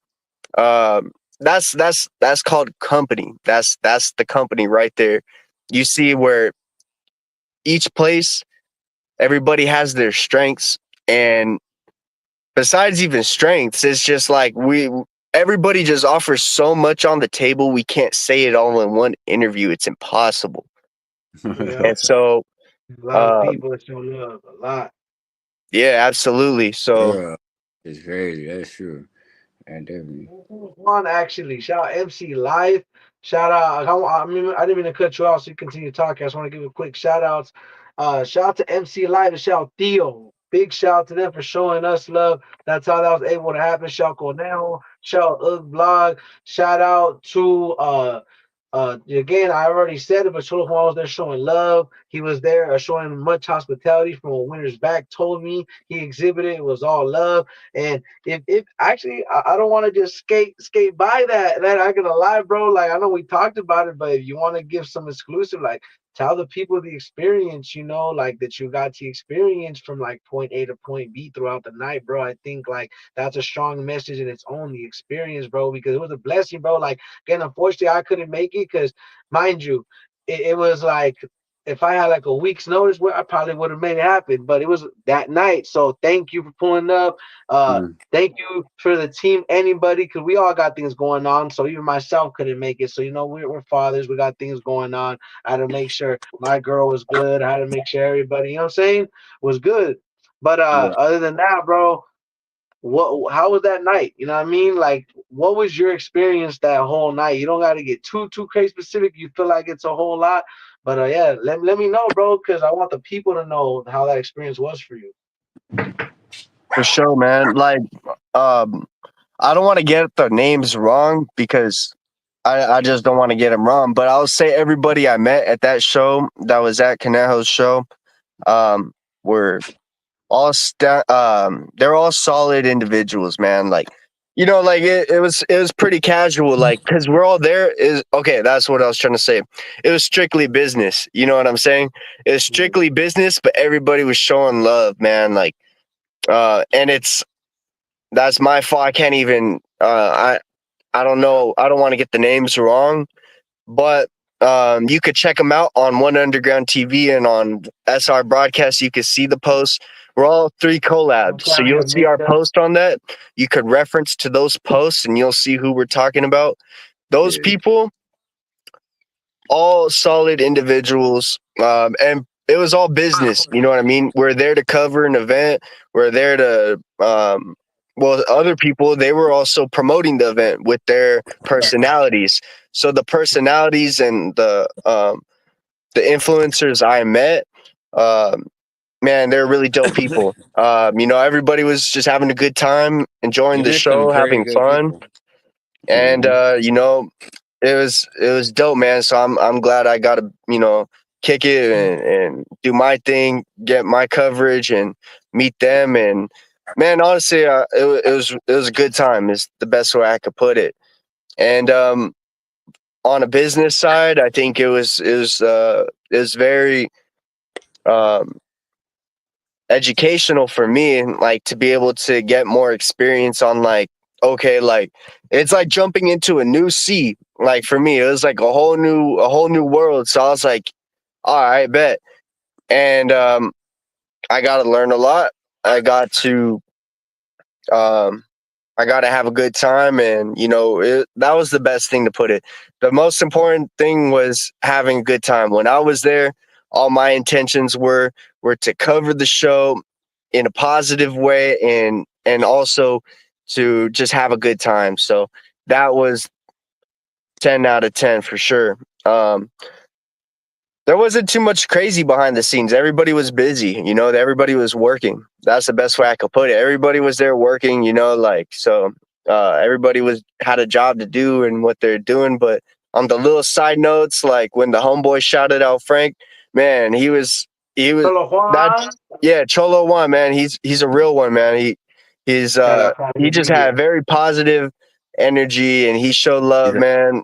That's called company. That's the company right there. You see where each place, everybody has their strengths, and besides even strengths, it's just like everybody just offers so much on the table. We can't say it all in one interview. It's impossible. Yeah, And so, a lot of um, people that show love, a lot. yeah, absolutely. So, Yeah, it's crazy. That's true. And definitely. One actually, shout out MC Life. Shout out. I mean, I didn't mean to cut you off, so you continue talking. I just want to give a quick shout outs. Shout out to MC Life and shout out Theo. Big shout out to them for showing us love. That's how that was able to happen. Shout out Cornell. Shout out Ugg Blog. Shout out to again, I already said it, but Cholo was there showing love. He was there showing much hospitality from a winner's back. Told me he exhibited. It was all love. And if actually, I don't want to just skate by that. That I gonna lie, bro. Like I know we talked about it, but if you want to give some exclusive, like tell the people the experience, like that you got to experience from like point A to point B throughout the night, bro. I think like that's a strong message in its own, the experience, bro, because it was a blessing, bro. Like again, unfortunately, I couldn't make it because, mind you, it was like if I had like a week's notice, where I probably would have made it happen. But it was that night, so thank you for pulling up. Mm. Thank you for the team, anybody, because we all got things going on. So even myself couldn't make it. So we're fathers, we got things going on. I had to make sure my girl was good. I had to make sure everybody, what I'm saying, was good. But Yeah. other than that, bro, how was that night? You know what I mean? Like, what was your experience that whole night? You don't got to get too crazy specific. You feel like it's a whole lot, but yeah, let me know, bro, because I want the people to know how that experience was for you. for sure, man. Like, um, I don't want to get the names wrong because I just don't want to get them wrong. But I'll say everybody I met at that show that was at Conejo's show, um, were they're all solid individuals, man. Like, like it was pretty casual, like, because we're all there is okay. That's what I was trying to say. It was strictly business. You know what I'm saying? It was strictly business, but everybody was showing love, man. Like, and that's my fault. I can't even. I don't know. I don't want to get the names wrong, but you could check them out on One Underground TV and on SR Broadcast. You could see the posts. We're all three collabs, so you'll see our post on that. You could reference to those posts, and you'll see who we're talking about. Those Yeah. people, all solid individuals, and it was all business. You know what I mean? We're there to cover an event. We're there to well, other people, they were also promoting the event with their personalities. So the personalities and the influencers I met, um, man, they're really dope people. Everybody was just having a good time, enjoying You the met some show, very having good fun, people. and Hmm. it was dope, man. So I'm glad I got to kick it and do my thing, get my coverage, and meet them. And man, honestly, it was a good time. Is the best way I could put it. And on a business side, I think it was very um, educational for me, like to be able to get more experience on, like, okay, like it's like jumping into a new sea. Like for me, it was like a whole new world. So I was like, all right, bet. And I got to learn a lot. I got to Um, I got to have a good time, and that was the best thing to put it. The most important thing was having a good time. When I was there, all my intentions were to cover the show in a positive way, and also to just have a good time. So that was 10 out of 10 for sure. There wasn't too much crazy behind the scenes. Everybody was busy, everybody was working. That's the best way I could put it. Everybody was there working, everybody had a job to do and what they're doing. But on the little side notes, like when the homeboy shouted out Frank, man, he was Solo that Juan. yeah, Cholo one, man. He's a real one, man. Yeah, la He just had very positive energy and he showed love, man.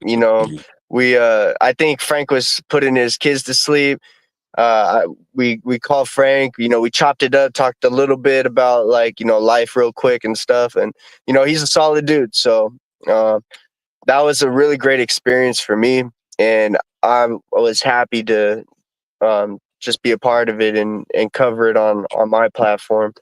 I think Frank was putting his kids to sleep. We called Frank, we chopped it up, talked a little bit about like, life real quick and stuff. And, he's a solid dude. So, that was a really great experience for me. And I was happy to, just be a part of it and cover it on my platform.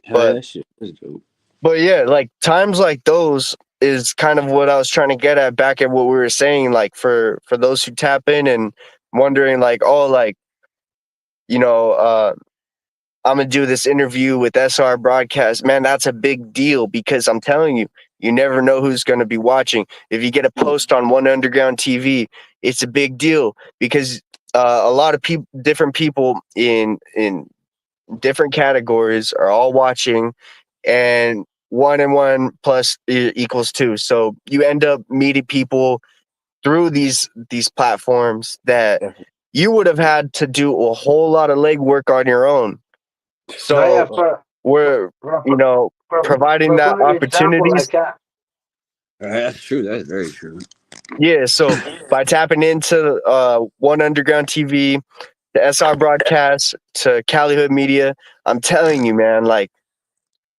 Hell yeah, But that shit was dope. But yeah, like times like those is kind of what I was trying to get at back at what we were saying. Like for those who tap in and wondering, like, oh, like you know, I'm gonna do this interview with SR Broadcast. Man, that's a big deal because I'm telling you, you never know who's gonna be watching. If you get a post on One Underground TV, it's a big deal because a lot of people, different people in different categories are all watching, and one and one plus equals two. So you end up meeting people through these platforms that Definitely. you would have had to do a whole lot of legwork on your own. No, yeah, So we're for, providing for that put an example, opportunities. like That's true. That's very true. Yeah. So by tapping into One Underground TV, the SR Broadcast, to Calihood Media, I'm telling you, man, like.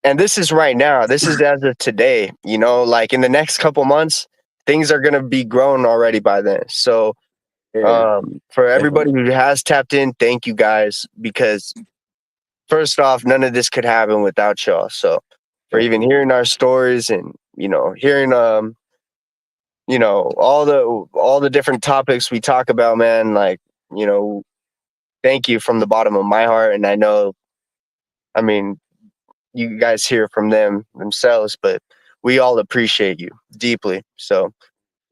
And this is right now. This is as of today. Like in the next couple months, things are gonna be grown already by then. So, Yeah, for everybody definitely. who has tapped in, thank you guys. Because first off, none of this could happen without y'all. So, for even Definitely. hearing our stories and hearing all the different topics we talk about, man, like you know, thank you from the bottom of my heart. And I know, I mean, you guys hear from them themselves, but we all appreciate you deeply. So,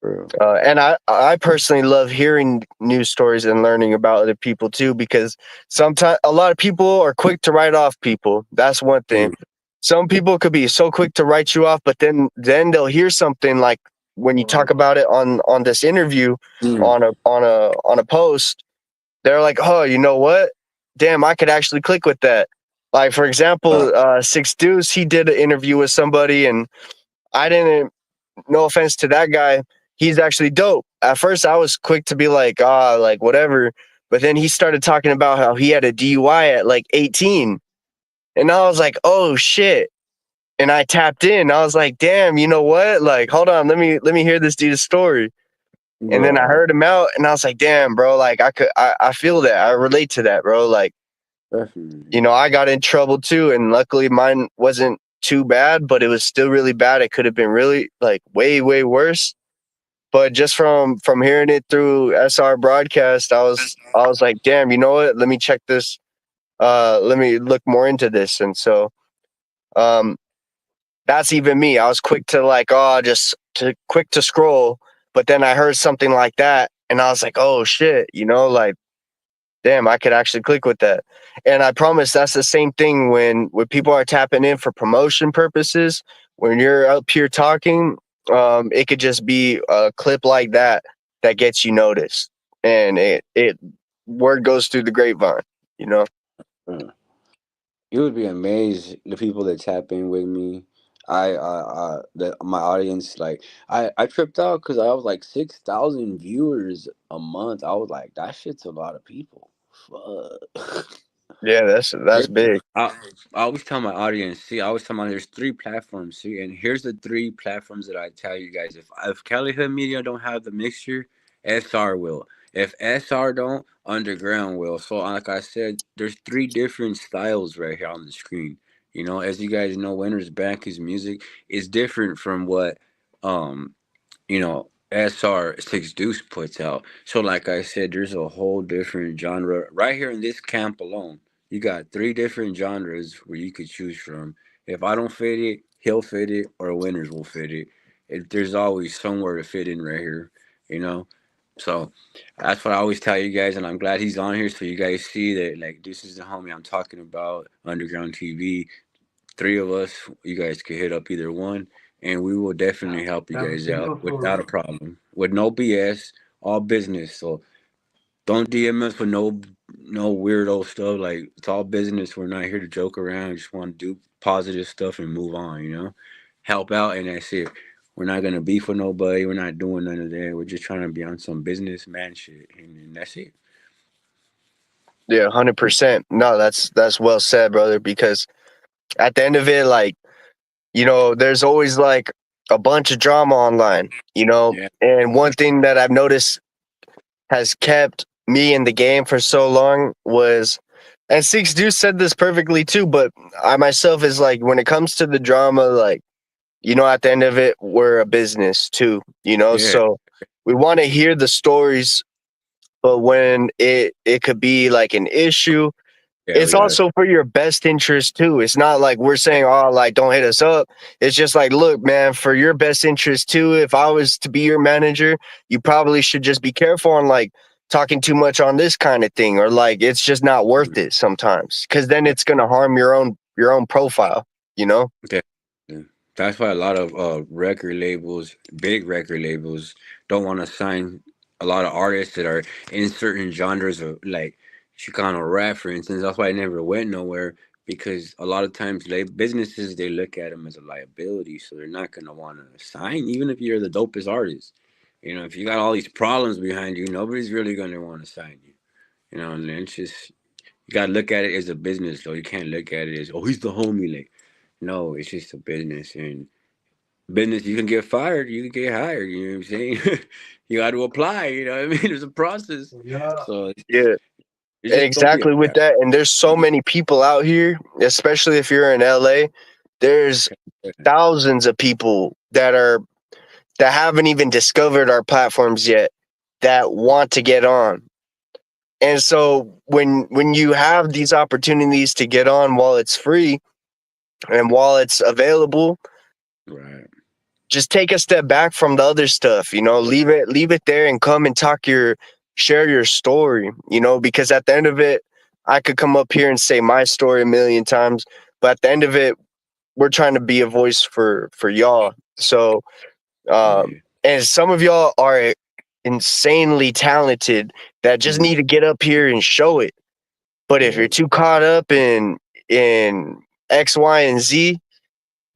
Bro. and I personally love hearing news stories and learning about other people too, because sometimes a lot of people are quick to write off people. That's one thing. Mm, Some people could be so quick to write you off, but then they'll hear something like when you talk about it on this interview mm, on a post. They're like, oh, you know what? Damn, I could actually click with that. Like, for example, Six Deuce, he did an interview with somebody, and I didn't, no offense to that guy, he's actually dope. At first, I was quick to be like, like whatever. But then he started talking about how he had a DUI at like 18. And I was like, oh shit. And I tapped in. I was like, damn, you know what? Like, hold on, let me hear this dude's story. And then I bro. heard him out and I was like, damn, bro, like I feel that. I relate to that, bro. Like, Definitely. I got in trouble too, and luckily mine wasn't too bad, but it was still really bad. It could have been really like way, way worse. But just from hearing it through SR broadcast, I was like, damn, you know what? Let me check this. Let me look more into this. And so um that's even me. I was quick to like, just to quick to scroll, but then I heard something like that and I was like, oh shit, like damn, I could actually click with that. And I promise that's the same thing when people are tapping in for promotion purposes. When you're up here talking, it could just be a clip like that gets you noticed, and it word goes through the grapevine. You know. Bro. You would be amazed the people that tap in with me. My audience, like I tripped out because I was like 6,000 viewers a month. I was like, that shit's a lot of people. Fuck. Yeah, that's big. I, I always tell my audience, see, I always tell my there's three platforms, see, and here's the three platforms that I tell you guys. If Cali Hood Media don't have the mixture, SR will. If SR don't, Underground will. So like I said, there's three different styles right here on the screen. You know, as you guys know, Winter's Back, his music is different from what um SR Six Deuce puts out. So like I said, there's a whole different genre right here in this camp alone. You got three different genres where you could choose from. If I don't fit it, he'll fit it, or Winners will fit it. There's always somewhere to fit in right here, you know. So that's what I always tell you guys, and I'm glad he's on here so you guys see that like this is the homie I'm talking about. Underground TV, three of us, you guys could hit up either one, and we will definitely help you guys out without a problem, with no BS, all business. So don't DM us with no weirdo stuff. Like it's all business. We're not here to joke around. We just want to do positive stuff and move on. Help out, and that's it. We're not gonna beef with nobody. We're not doing none of that. We're just trying to be on some businessman shit, and that's it. Yeah, 100%. No, that's well said, brother. Because at the end of it, like, there's always like a bunch of drama online. Yeah, And one thing that I've noticed has kept me in the game for so long was, and Six Deuce said this perfectly too, but I myself is like, when it comes to the drama, like, at the end of it, we're a business too, yeah, so we want to hear the stories, but when it could be like an issue, yeah. We it's gotta. also for your best interest too. It's not like we're saying, oh, like, don't hit us up. It's just like, look, man, for your best interest too. If I was to be your manager, you probably should just be careful on like talking too much on this kind of thing, or like it's just not worth it sometimes, because then it's gonna harm your own profile. You know? Yeah. Yeah. That's why a lot of record labels, big record labels, don't want to sign a lot of artists that are in certain genres of like Chicano rap, for instance. That's why it never went nowhere because a lot of times businesses they look at them as a liability, so they're not gonna want to sign, even if you're the dopest artist. If you got all these problems behind you, nobody's really gonna want to sign you. And it's just you gotta look at it as a business, though. You can't look at it as he's the homie, like. No, it's just a business, and business you can get fired, you can get hired. You know what I'm saying? You got to apply. You know what I mean? There's a process, Yeah. so Yeah, it's just don't be a exactly with that. And there's so many people out here, especially if you're in LA. There's thousands of people that haven't even discovered our platforms yet that want to get on. And so when you have these opportunities to get on while it's free and while it's available, right. just take a step back from the other stuff, leave it there and come and share your story, because at the end of it, I could come up here and say my story a million times, but at the end of it, we're trying to be a voice for y'all. So Yeah. and some of y'all are insanely talented that just Mhm. need to get up here and show it. But if you're Yeah. too caught up in X, Y, and Z,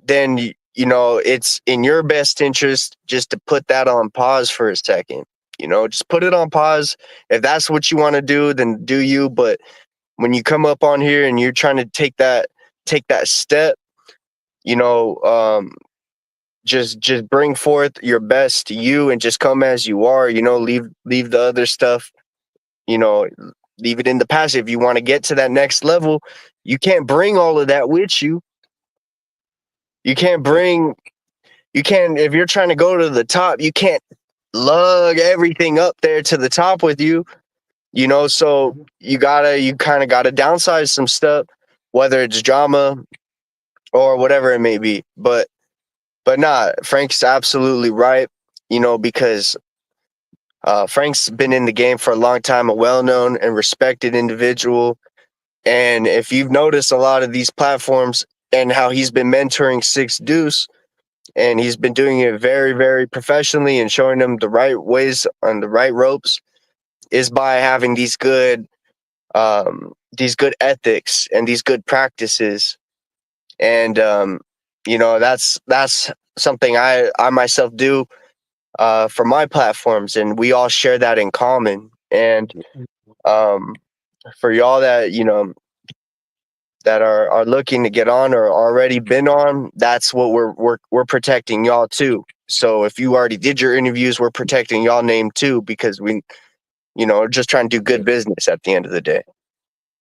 then it's in your best interest just to put that on pause for a second. Just put it on pause. If that's what you want to do, then do you. But when you come up on here and you're trying to take that step, you know, um, just bring forth your best you and just come as you are. Leave the other stuff. You know, leave it in the past. If you want to get to that next level, you can't bring all of that with you. You can't Yeah. bring. You can't, if you're trying to go to the top, you can't lug everything up there to the top with you. So you kind of gotta downsize some stuff, whether it's drama or whatever it may be. But nah, Frank's absolutely right. Because Frank's been in the game for a long time, a well-known and respected individual. And if you've noticed a lot of these platforms and how he's been mentoring Six Deuce, and he's been doing it very, very professionally and showing them the right ways on the right ropes, is by having these good ethics and these good practices. And that's something I myself do for my platforms, and we all share that in common. And um, for y'all that that are looking to get on or already been on, that's what we're protecting y'all too. So if you already did your interviews, we're protecting y'all name too, because we are just trying to do good business at the end of the day.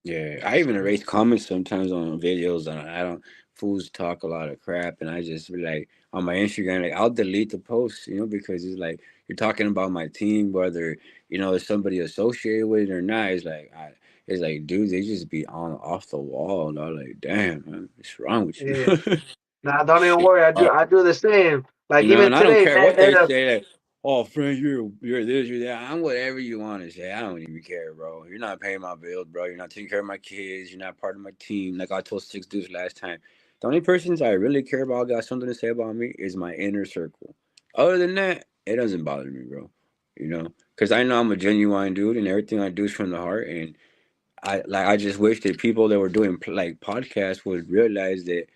Yeah, I even erase comments sometimes on videos. I don't fools talk a lot of crap, and I just be like on my Instagram, like I'll delete the post, because it's like you're talking about my team, whether there's somebody associated with it or not. It's like, dude, they just be on off the wall, and I'm like, damn, man, what's wrong with you? Yeah. Nah, don't even Shit. worry. I do the same. Like even And I don't today, care what they they ended up. say. Like, oh, friend, you're this, you're that. I'm whatever you want to say. I don't even care, bro. You're not paying my bills, bro. You're not taking care of my kids. You're not part of my team. Like I told Six Dudes last time, the only persons I really care about got something to say about me is my inner circle. Other than that, it doesn't bother me, bro. Because I know I'm a genuine dude, and everything I do is from the heart. And I just wish that people that were doing like podcasts would realize that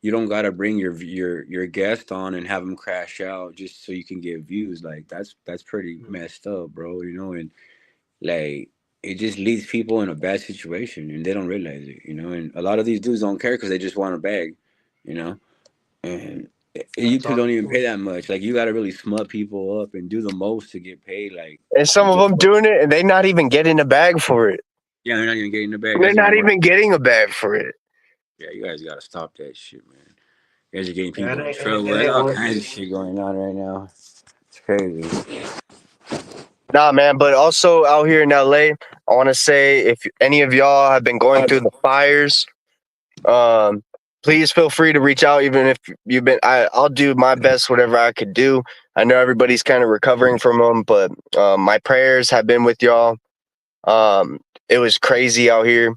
you don't gotta bring your guest on and have them crash out just so you can get views. Like that's pretty messed up, bro. And like it just leaves people in a bad situation and they don't realize it. And a lot of these dudes don't care because they just want a bag. You know, and That's YouTube all. don't even pay that much. Like you gotta really smut people up and do the most to get paid. Like And some and of get them doing it, and they not even getting a bag for it. yeah, they're not even getting the bag. They're That's even not more. even getting a bag for it. Yeah, you guys gotta stop that shit, man. You guys are getting Yeah, people in trouble. it There's ain't all worth kinds it. of shit going on right now. It's crazy. Nah, man. But also out here in LA, I want to say if any of y'all have been going through the fires, um, please feel free to reach out. Even if you've been, I'll do my best, whatever I could do. I know everybody's kind of recovering from them, but my prayers have been with y'all. It was crazy out here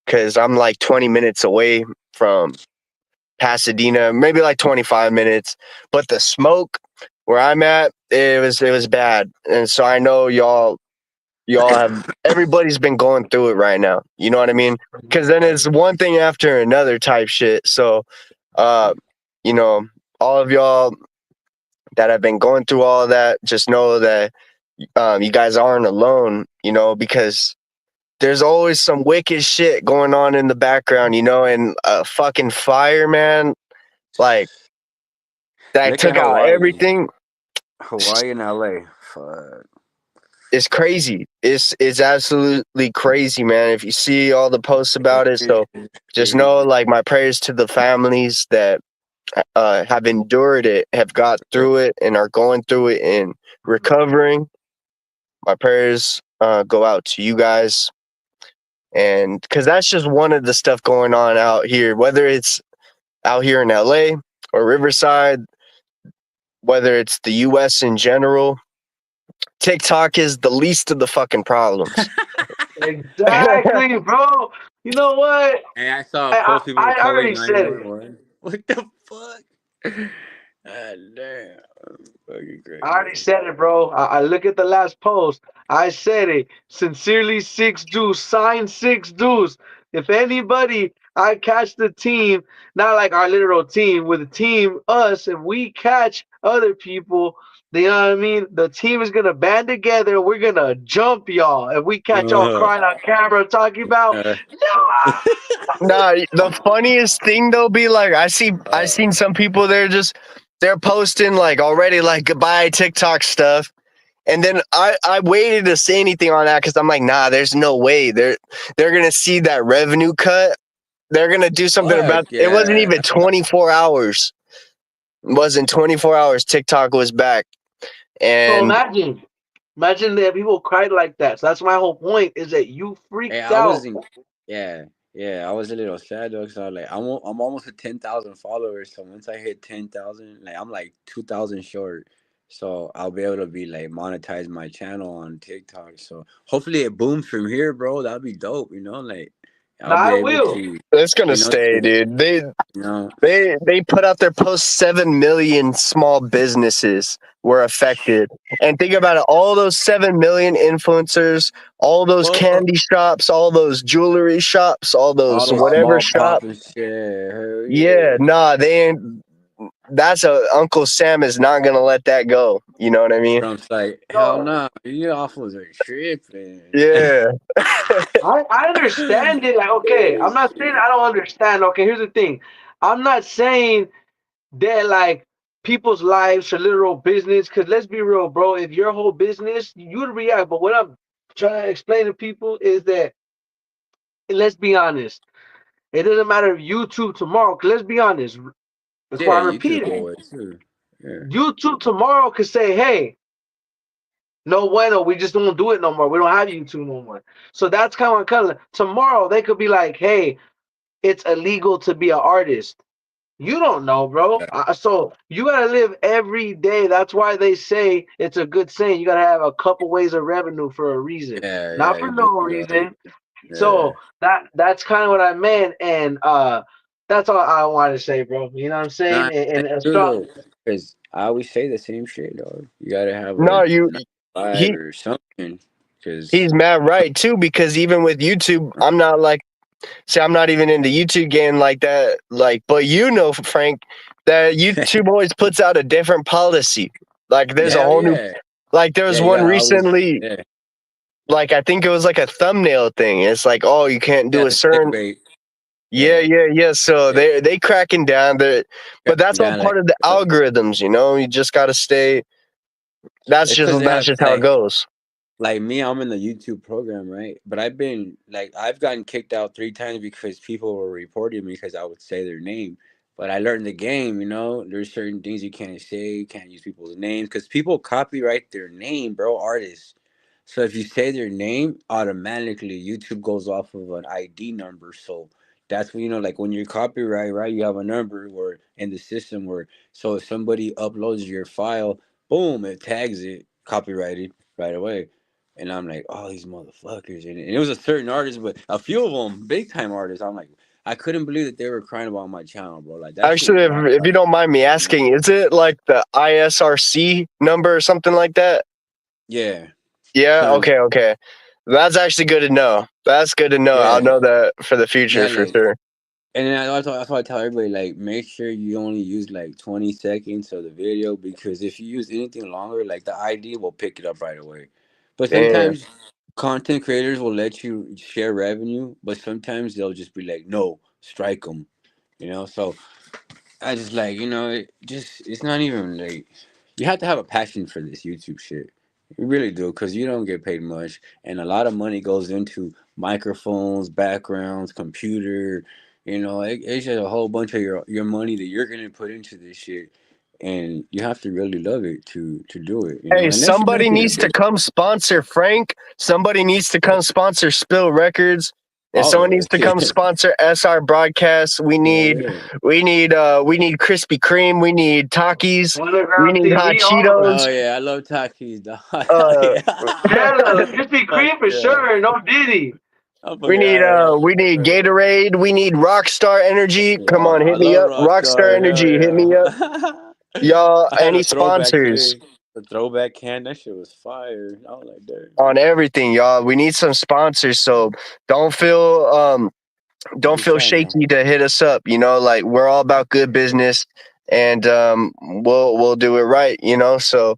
because I'm like 20 minutes away from Pasadena, maybe like 25 minutes. But the smoke where I'm at, it was bad, and so I know y'all have everybody's been going through it right now. You know what I mean? Because then it's one thing after another type shit. So, uh, you know, all of y'all that have been going through all of that, just know that you guys aren't alone. Because there's always some wicked shit going on in the background. And a fucking fire, man, like that Look at took out Hawaii. everything. Hawaii and LA. Fuck. It's crazy. It's absolutely crazy, man. If you see all the posts about it, so It's just know, crazy. like, my prayers to the families that have endured it, have got through it, and are going through it and recovering. My prayers go out to you guys, and because that's just one of the stuff going on out here, whether it's out here in LA or Riverside, whether it's the US in general. TikTok is the least of the fucking problems. Exactly, bro. You know what? Hey, I saw a I post people were I calling already said it. 911. What the fuck? Ah, damn. Fucking I crazy. already said it, bro. I look at the last post. I said it. Sincerely, six dudes. Sign six dudes. If anybody, I catch the team, not like our literal team, with the team, us, if we catch other people, you know what I mean? The team is going to band together. We're going to jump y'all. If we catch y'all Uh, crying on camera talking about, uh, no! Nah, the funniest thing though be like I uh, seen some people they're posting like already like goodbye TikTok stuff. And then I waited to say anything on that because I'm like, nah, there's no way. They're gonna see that revenue cut. They're gonna do something fuck about it. Wasn't yeah. even 24 hours. It wasn't 24 hours. TikTok was back. So And imagine that people cried like that. So that's my whole point is that you Hey, freaked I out. wasn't. Yeah, yeah. I was a little sad though, cause I was like, I'm almost at 10,000 followers. So once I hit 10,000, like I'm like 2,000 short. So I'll be able to be like monetize my channel on TikTok. So hopefully it booms from here, bro. That'd be dope. Like I'll Now be I able will. to, it's gonna stay, to, dude. They you know, They put out their post. 7 million small businesses were affected, and think about it. All those 7 million influencers, all those fuck candy shops, all those jewelry shops, all all those those whatever small pop shop. and shit. Hell Yeah, yeah. nah, they ain't. That's a Uncle Sam is not gonna let that go. You know what I mean? Trump's like, hell No, no, you offers are tripping. Yeah. I understand it. Like, okay, I'm not saying I don't understand. Okay, here's the thing. I'm not saying that like people's lives are literal business. Cause let's be real, bro. If your whole business, you'd react. But what I'm trying to explain to people is that let's be honest. It doesn't matter if YouTube tomorrow. Cause let's be honest. That's why Yeah, I you could repeat go it. away too. Yeah. YouTube tomorrow could say, "Hey, no bueno, we just don't do it no more. We don't have YouTube no more." So that's kind of tomorrow they could be like, "Hey, it's illegal to be an artist." You don't know, bro. So you gotta live every day. That's why they say it's a good saying. You gotta have a couple ways of revenue for a reason, Yeah, not yeah, for you no basically right. reason. Yeah. So that's kind of what I meant, and that's all I wanted to say, bro. You know what I'm saying? Nah, And that's a true strong. though, because I always say the same shit, dog. You gotta have a No, you 9 to 5 he or something, because he's mad right too, because even with YouTube, I'm not like, say, I'm not even into YouTube game like that. Like, but you know, Frank, that YouTube always puts out a different policy. Like, there's a hell whole new, yeah, like, there yeah, was you one gotta always, recently. yeah, Like, I think it was like a thumbnail thing. It's like, oh, you can't do yeah, a certain. clickbait, Yeah, yeah, yeah, yeah. So yeah, they cracking down. But that's all down like, part of the algorithms. You know, you just got to stay. it's because they That's have just how it like. goes. Like me, I'm in the YouTube program, right? But I've gotten kicked out 3 times because people were reporting me because I would say their name. But I learned the game, you know. There's certain things you can't say, you can't use people's names because people copyright their name, bro. Artists. So if you say their name, automatically YouTube goes off of an ID number. So that's when like when you're copyright, right? You have a number where in the system where so if somebody uploads your file, boom, it tags it copyrighted right away. And I'm like, oh, these motherfuckers. And it was a certain artist, but a few of them, big time artists. I'm like, I couldn't believe that they were crying about my channel, bro. Like, that shit Actually, brought if you up, don't mind me you know? asking, is it like the ISRC number or something like that? Yeah. Yeah. So, Okay. Okay. That's actually good to know. That's good to know. I'll yeah. know that for the future Yeah, for like, sure. and then that's why I tell everybody, like, make sure you only use like 20 seconds of the video because if you use anything longer, like, the ID will pick it up right away. But Damn. sometimes content creators will let you share revenue, but sometimes they'll just be like, no, strike them, you know? So, I just like it's not even like you have to have a passion for this YouTube shit. You really do because you don't get paid much, and a lot of money goes into microphones, backgrounds, computer. It's just a whole bunch of your money that you're gonna put into this shit, and you have to really love it to do it. Hey, Unless you're somebody making a needs to bit. come sponsor Frank. Somebody needs to come sponsor Spill Records. And All someone of needs us, to yeah, come sponsor SR Broadcasts. yeah, yeah. We need Krispy Kreme. We need Takis. We Underground need Hot TV, all of Oh Cheetos. us. yeah, I love Takis, dog. Hell Uh, yeah. Hella, Krispy Fuck Kreme for yeah. sure. No Diddy. I fucking we need yeah. Gatorade. We need Rockstar Energy. Yeah, Come on, I hit me love up. Rockstar Rockstar. Hell Energy, hit me up. yeah. Y'all, I had any a throwback sponsors today. The throwback can. That shit was fire. I was like, on damn. everything, y'all. We need some sponsors. So don't feel Don't don't be feel shy, man. shaky to hit us up. You know, like we're all about good business, and we'll do it right. You know, so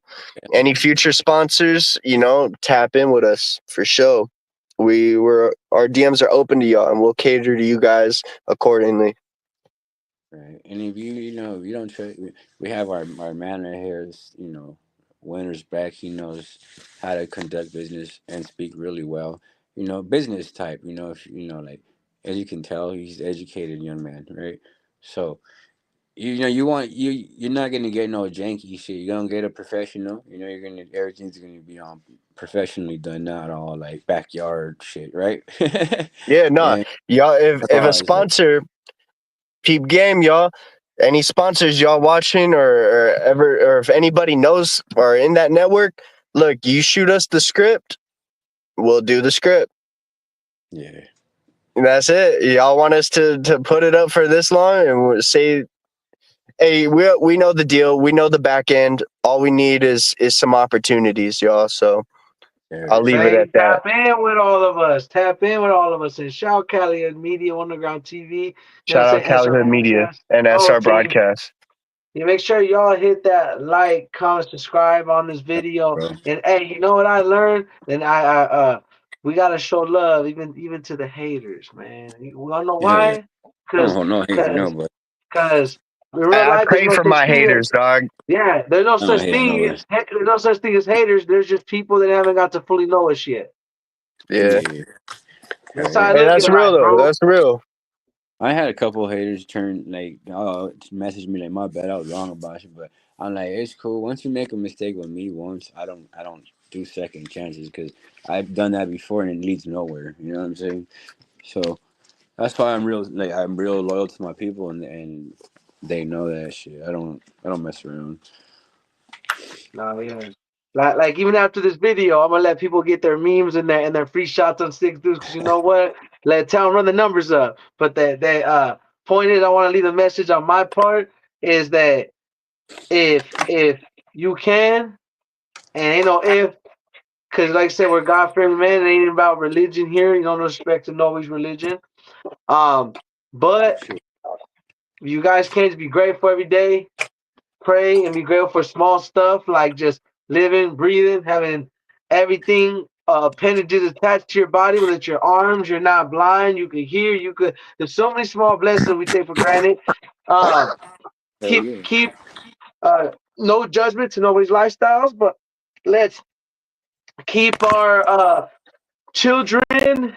any future sponsors, you know, tap in with us for sure. Our DMs are open to y'all, and we'll cater to you guys accordingly. Right. And if if you don't trust, we have our man right here. Winter's back. He knows how to conduct business and speak really well. Business type. If like as you can tell, he's an educated young man, right? So you're not gonna get no janky shit. You're gonna get a professional. Everything's gonna be on professionally done, not all like backyard shit, right? Yeah, no, And y'all. that's If all a I say. sponsor peep game, y'all. Any sponsors y'all watching or if anybody knows or in that network, look, you shoot us the script, we'll do the script. Yeah. That's it. Y'all want us to put it up for this long and say, hey, we know the deal. We know the back end. All we need is some opportunities, y'all. So I'll Yeah. leave it Say at that. tap in with all of us. Tap in with all of us and shout Cali and Media Underground TV. You know what I'm Shout out saying? SR Calihood Media Broadcast. and Oh, SR team. Broadcast. You make sure y'all hit that like, comment, subscribe on this video. Bro. And hey, you know what I learned? Then we gotta show love even to the haters, man. You wanna know Yeah. why? I don't Cause hold no hate for cause nobody. cause in real I life there's pray no for such my thing haters, as dog. yeah, there's no I don't such hate on thing nobody. as there's no such thing as haters. There's just people that haven't got to fully know us yet. Yeah. Yeah. Hell That's how I yeah. Hey, look that's at real life, though. bro. That's real. I had a couple of haters turn like message me like my bad, I was wrong about you, but I'm like it's cool. Once you make a mistake with me once, I don't do second chances because I've done that before and it leads nowhere. You know what I'm saying? So that's why I'm real loyal to my people and they know that shit. I don't mess around. No, yeah. Like even after this video, I'm gonna let people get their memes and their free shots on six dudes because you know what? Let town run the numbers up. But the point is, I want to leave a message on my part is that if you can, and ain't no if, because like I said, we're God fearing men. It ain't about religion here. You don't respect to nobody's religion. Um, but Shit. you guys can just be grateful every day, pray and be grateful for small stuff like just living, breathing, having everything appendages attached to your body, whether it's your arms, you're not blind, you can hear, you could. There's so many small blessings we take for granted. Um, Hell keep yeah. keep no judgment to nobody's lifestyles, but let's keep our children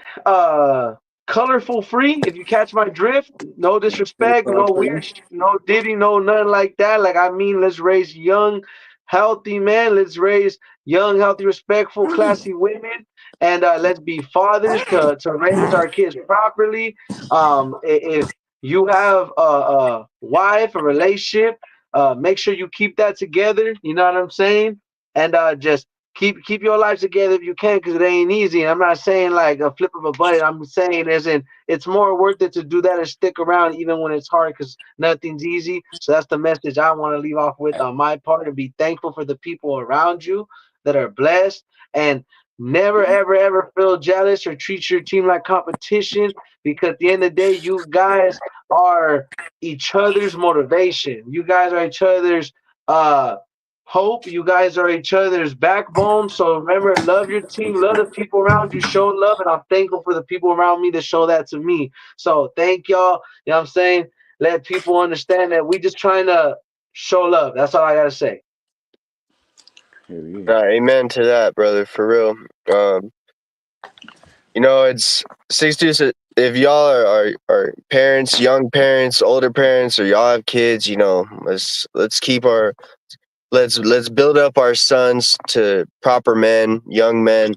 colorful free, if you catch my drift. No disrespect, no weird no diddy, no nothing like that. Like I mean, let's raise young healthy men, let's raise young healthy respectful classy women, and let's be fathers to raise our kids properly. If you have a wife, a relationship, make sure you keep that together, you know what I'm saying, and just keep your life together if you can, because it ain't easy. And I'm not saying like a flip of a button. I'm saying as in it's more worth it to do that and stick around even when it's hard, because nothing's easy. So that's the message I want to leave off with on my part, and be thankful for the people around you that are blessed, and never ever ever feel jealous or treat your team like competition, because at the end of the day, you guys are each other's motivation. You guys are each other's hope. You guys are each other's backbone. So remember, love your team, love the people around you, show love, and I'm thankful for the people around me that show that to me. So thank y'all. You know what I'm saying? Let people understand that we just trying to show love. That's all I gotta say. Hell yeah. Amen to that, brother. For real. Um, it's 60s. If y'all are parents, young parents, older parents, or y'all have kids, let's keep our let's build up our sons to proper men, young men,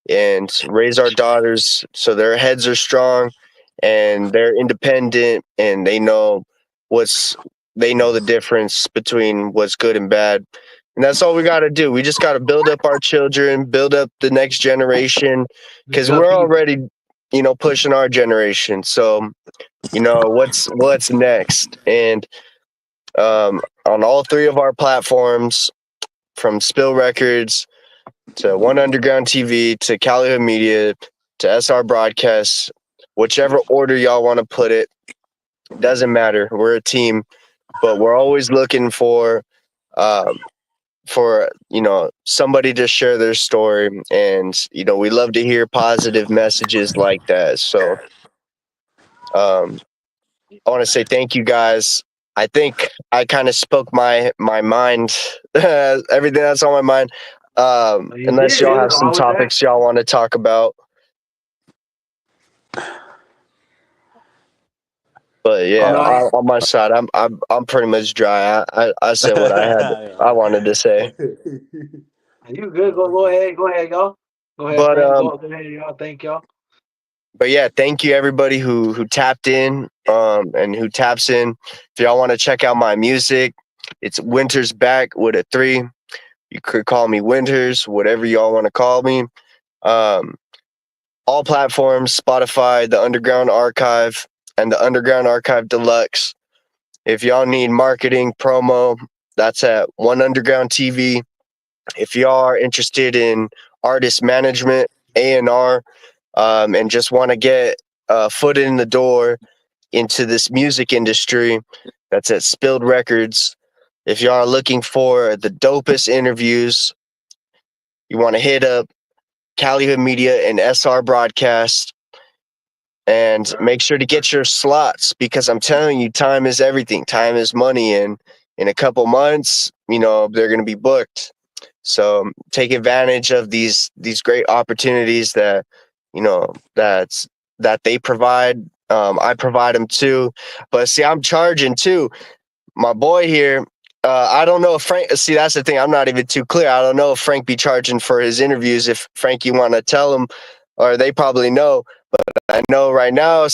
and raise our daughters so their heads are strong and they're independent and what's they know the difference between what's good and bad. And that's all we got to do. We just got to build up our children, build up the next generation, Just because good we're people. already, pushing our generation. So, what's next? And on all three of our platforms, from Spill Records to One Underground TV to Calihood Media to SR Broadcasts, whichever order y'all want to put it, doesn't matter. We're a team, but we're always looking um, for somebody to share their story, and we love to hear positive messages like that. So um, I want to say thank you guys. I think I kind of spoke my mind, everything that's on my mind. You Unless did. y'all There's have nothing some wrong with that. topics y'all want to talk about. But yeah, No, on my side, I'm pretty much dry. I said what I wanted to say. you good. Go ahead. Go ahead, y'all. Go ahead, But friend. Go ahead, y'all. Thank y'all. yeah, thank you everybody who tapped in and who taps in. If y'all want to check out my music, it's Winter's Back with a 3. You could call me Winters, whatever y'all want to call me. Um, all platforms: Spotify, the Underground Archive, and the Underground Archive Deluxe. If y'all need marketing promo, that's at One Underground TV. If y'all are interested in artist management, A&R, and just want to get a foot in the door into this music industry, that's at Spilled Records. If y'all are looking for the dopest interviews, you want to hit up Calihood Media and SR Broadcast, and make sure to get your slots, because I'm telling you, time is everything. Time is money, and in a couple months, they're going to be booked. So take advantage of these great opportunities that that they provide I provide them too. But see, I'm charging too. My boy here, I don't know if Frank. See, that's the thing. I'm not even too clear. I don't know if Frank be charging for his interviews. If Frank, you want to tell him, or they probably know. I know right now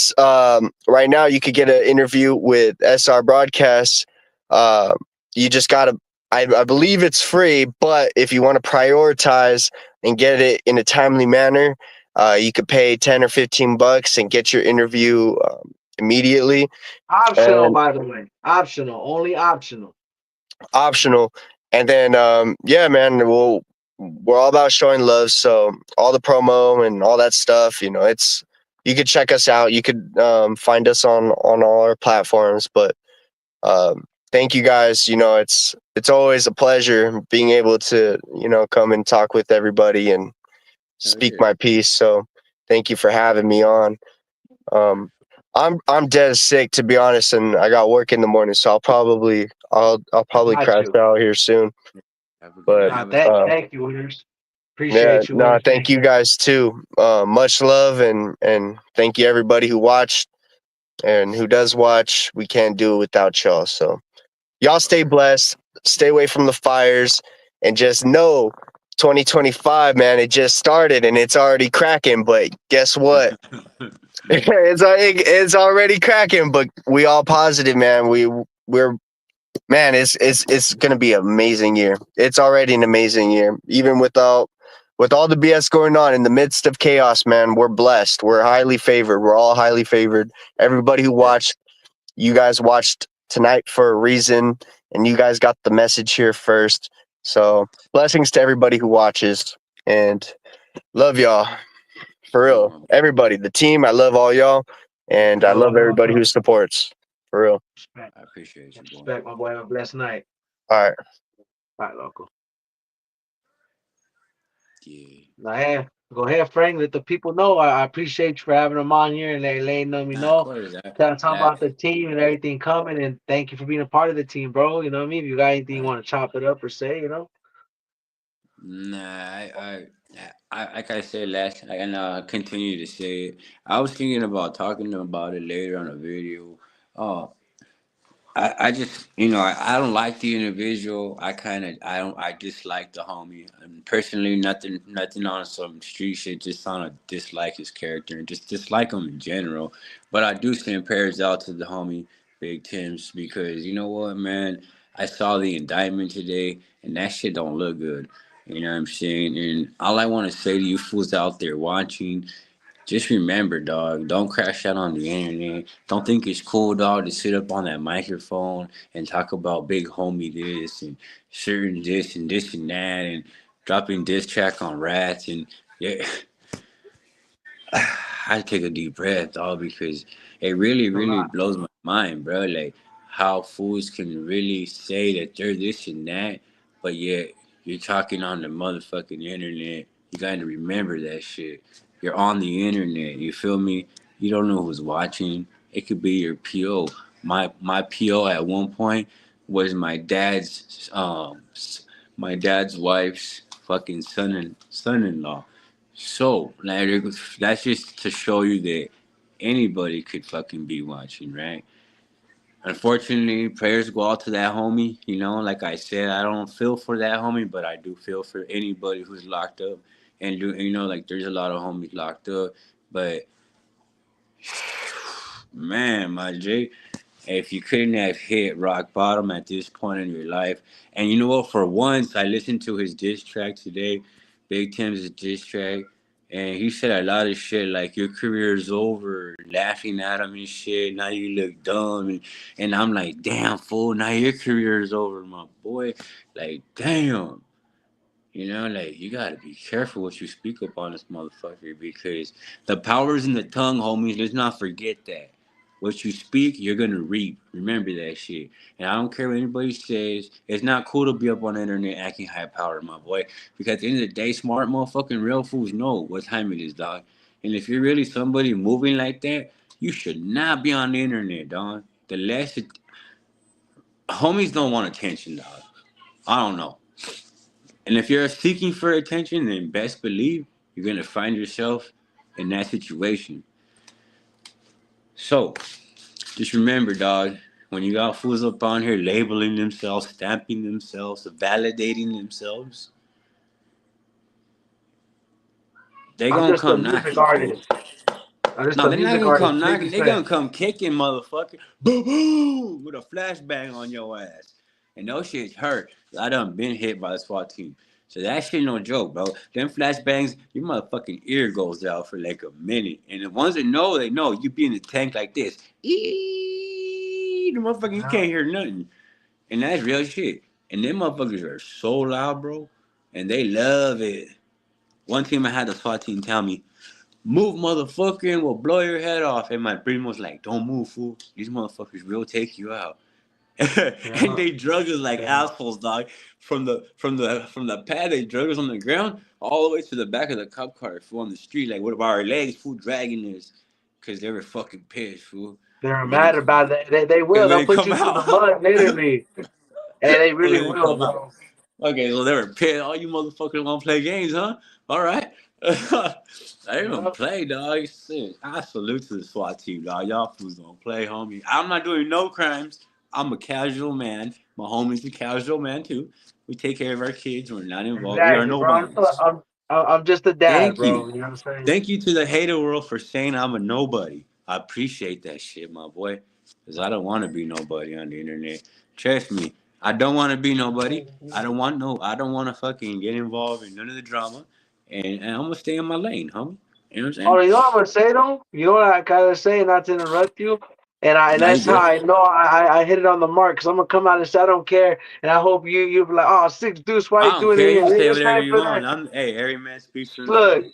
you could get an interview with SR Broadcasts. Uh, you just gotta. I believe it's free, but if you want to prioritize and get it in a timely manner, you could pay $10 or $15 and get your interview immediately. Optional, And by the way. Optional. Only optional. optional. And then yeah, man, we're all about showing love. So all the promo and all that stuff, it's you could check us out. You could find us on all our platforms. But thank you guys. It's always a pleasure being able to come and talk with everybody and Oh speak yeah. my piece. So thank you for having me on. Um, I'm dead sick, to be honest, and I got work in the morning, so I'll probably Got crash you. out here soon. Have a good But night. Nah, Have a good uh, thank you, winners. yeah, Appreciate you, no, winners. thank Thank you you. guys too. Much love and thank you everybody who watched and who does watch. We can't do it without y'all. So y'all stay word. blessed, stay away from the fires, and just know 2025, man, it just started and it's already cracking. But guess what? It's already cracking, but we all positive, man. We're man, it's gonna be an amazing year. It's already an amazing year, even with all the BS going on in the midst of chaos. Man, we're blessed. We're highly favored. We're all highly favored. Everybody who Yeah. watched, you guys watched tonight for a reason, and you guys got the message here first. So blessings to everybody who watches, and love y'all. For Salute, real. my boy. Everybody, the team, I love all y'all. And I Yo, love yo, everybody yo. who supports. For real. Respect. I appreciate you, boy. Respect, my boy. Have a blessed night. All right. Bye, local. Yeah. Now, hey, go ahead, Frank. Let the people know. I appreciate you for having them on here and letting them, Nah, of course. talk about the team and everything coming. And thank you for being a part of the team, bro. You know what I mean? If you got anything you I, want to chop it up or say. nah, like I said last, and continue to say it. I was thinking about talking about it later on a video. Uh, I just I don't like the individual. I dislike the homie. And personally, nothing on some street shit. Just on a dislike his character and just dislike him in general. But I do send prayers out to the homie Big Tim's because you know what, man. I saw the indictment today, and that shit don't look good. You know what I'm saying? And all I want to say to you fools out there watching, just remember, dog, don't crash out on the internet. Don't think it's cool, dog, to sit up on that microphone and talk about big homie this and certain this and that and dropping diss track on rats and yeah, I take a deep breath, dog, because it really, A really lot. blows my mind, bro. Like how fools can really say that they're this and that, but yet you're talking on the motherfucking internet. You gotta remember that shit. You're on the internet. You feel me? You don't know who's watching. It could be your PO. My PO at one point was my dad's wife's fucking son-in-law. So, like, that's just to show you that anybody could fucking be watching, right? Unfortunately, prayers go out to that homie. Like I said, I don't feel for that homie, but I do feel for anybody who's locked up. And like there's a lot of homies locked up, but man, my J, if you couldn't have hit rock bottom at this point in your life, and you know what? For once, I listened to his diss track today, Big Tim's diss track, and he said a lot of shit like your career's over, laughing at him and shit. Now you look dumb, and I'm like, damn fool, now your career's over, my boy. Like, damn. Like you gotta be careful what you speak up on this motherfucker because the power's in the tongue, homies. Let's not forget that. What you speak, you're gonna reap. Remember that shit. And I don't care what anybody says. It's not cool to be up on the internet acting high powered, my boy. Because at the end of the day, smart motherfucking real fools know what time it is, dog. And if you're really somebody moving like that, you should not be on the internet, dog. Homies don't want attention, dog. I don't know. And if you're seeking for attention, then best believe you're gonna find yourself in that situation. So just remember, dog, when you got fools up on here labeling themselves, stamping themselves, validating themselves, they I'm gonna just a come music knocking, fool. artist. I'm just No, a they're not music gonna artist. come Make knocking. it They're say. gonna come kicking, motherfucker. Boom, boom, with a flashbang on your ass. And those shits hurt. I done been hit by the SWAT team. So that shit no joke, bro. Them flashbangs, your motherfucking ear goes out for like a minute. And the ones that know, they know. You be in the tank like this. Eee, the motherfucker, you Yeah. can't hear nothing. And that's real shit. And them motherfuckers are so loud, bro. And they love it. One time I had the SWAT team tell me, move, motherfucker, and we'll blow your head off. And my brain was like, don't move, fool. These motherfuckers will take you out. And Yeah. they drug us like Yeah. assholes, dog. From the pad, they drug us on the ground all the way to the back of the cop car, fool, on the street, like with our legs, fool, dragging us, cause they were fucking pissed, fool. They're And when they mad come, about that. They and will. when They'll they put come you through out, the mud, literally. Hey, they when really they will, come out. bro. Okay, so they were pissed. All you motherfuckers want to play games, huh? All right. I even Yeah. play, dog. Shit. I salute to the SWAT team, dog. Y'all fools don't play, homie. I'm not doing no crimes. I'm a casual man. My homie's a casual man, too. We take care of our kids. We're not involved. We are Exactly, no bro. bombs. I'm just a dad, Thank bro. you. You know what I'm saying? Thank you to the hater world for saying I'm a nobody. I appreciate that shit, my boy. Because I don't want to be nobody on the internet. Trust me, I don't want to be nobody. I don't want to fucking get involved in none of the drama. And I'm going to stay in my lane, homie. You know what Oh, I'm you know what I'm gonna say though? You know what I gotta say, not to interrupt you, and saying? that's Nah, how you I know I hit it on the mark. Cause I'm gonna come out and say I don't care, and I hope you be like, oh, Six Deuce, why you I don't doing it care. You here? can They say just whatever stand you for want. that. Hey, every man speaks for himself. Look,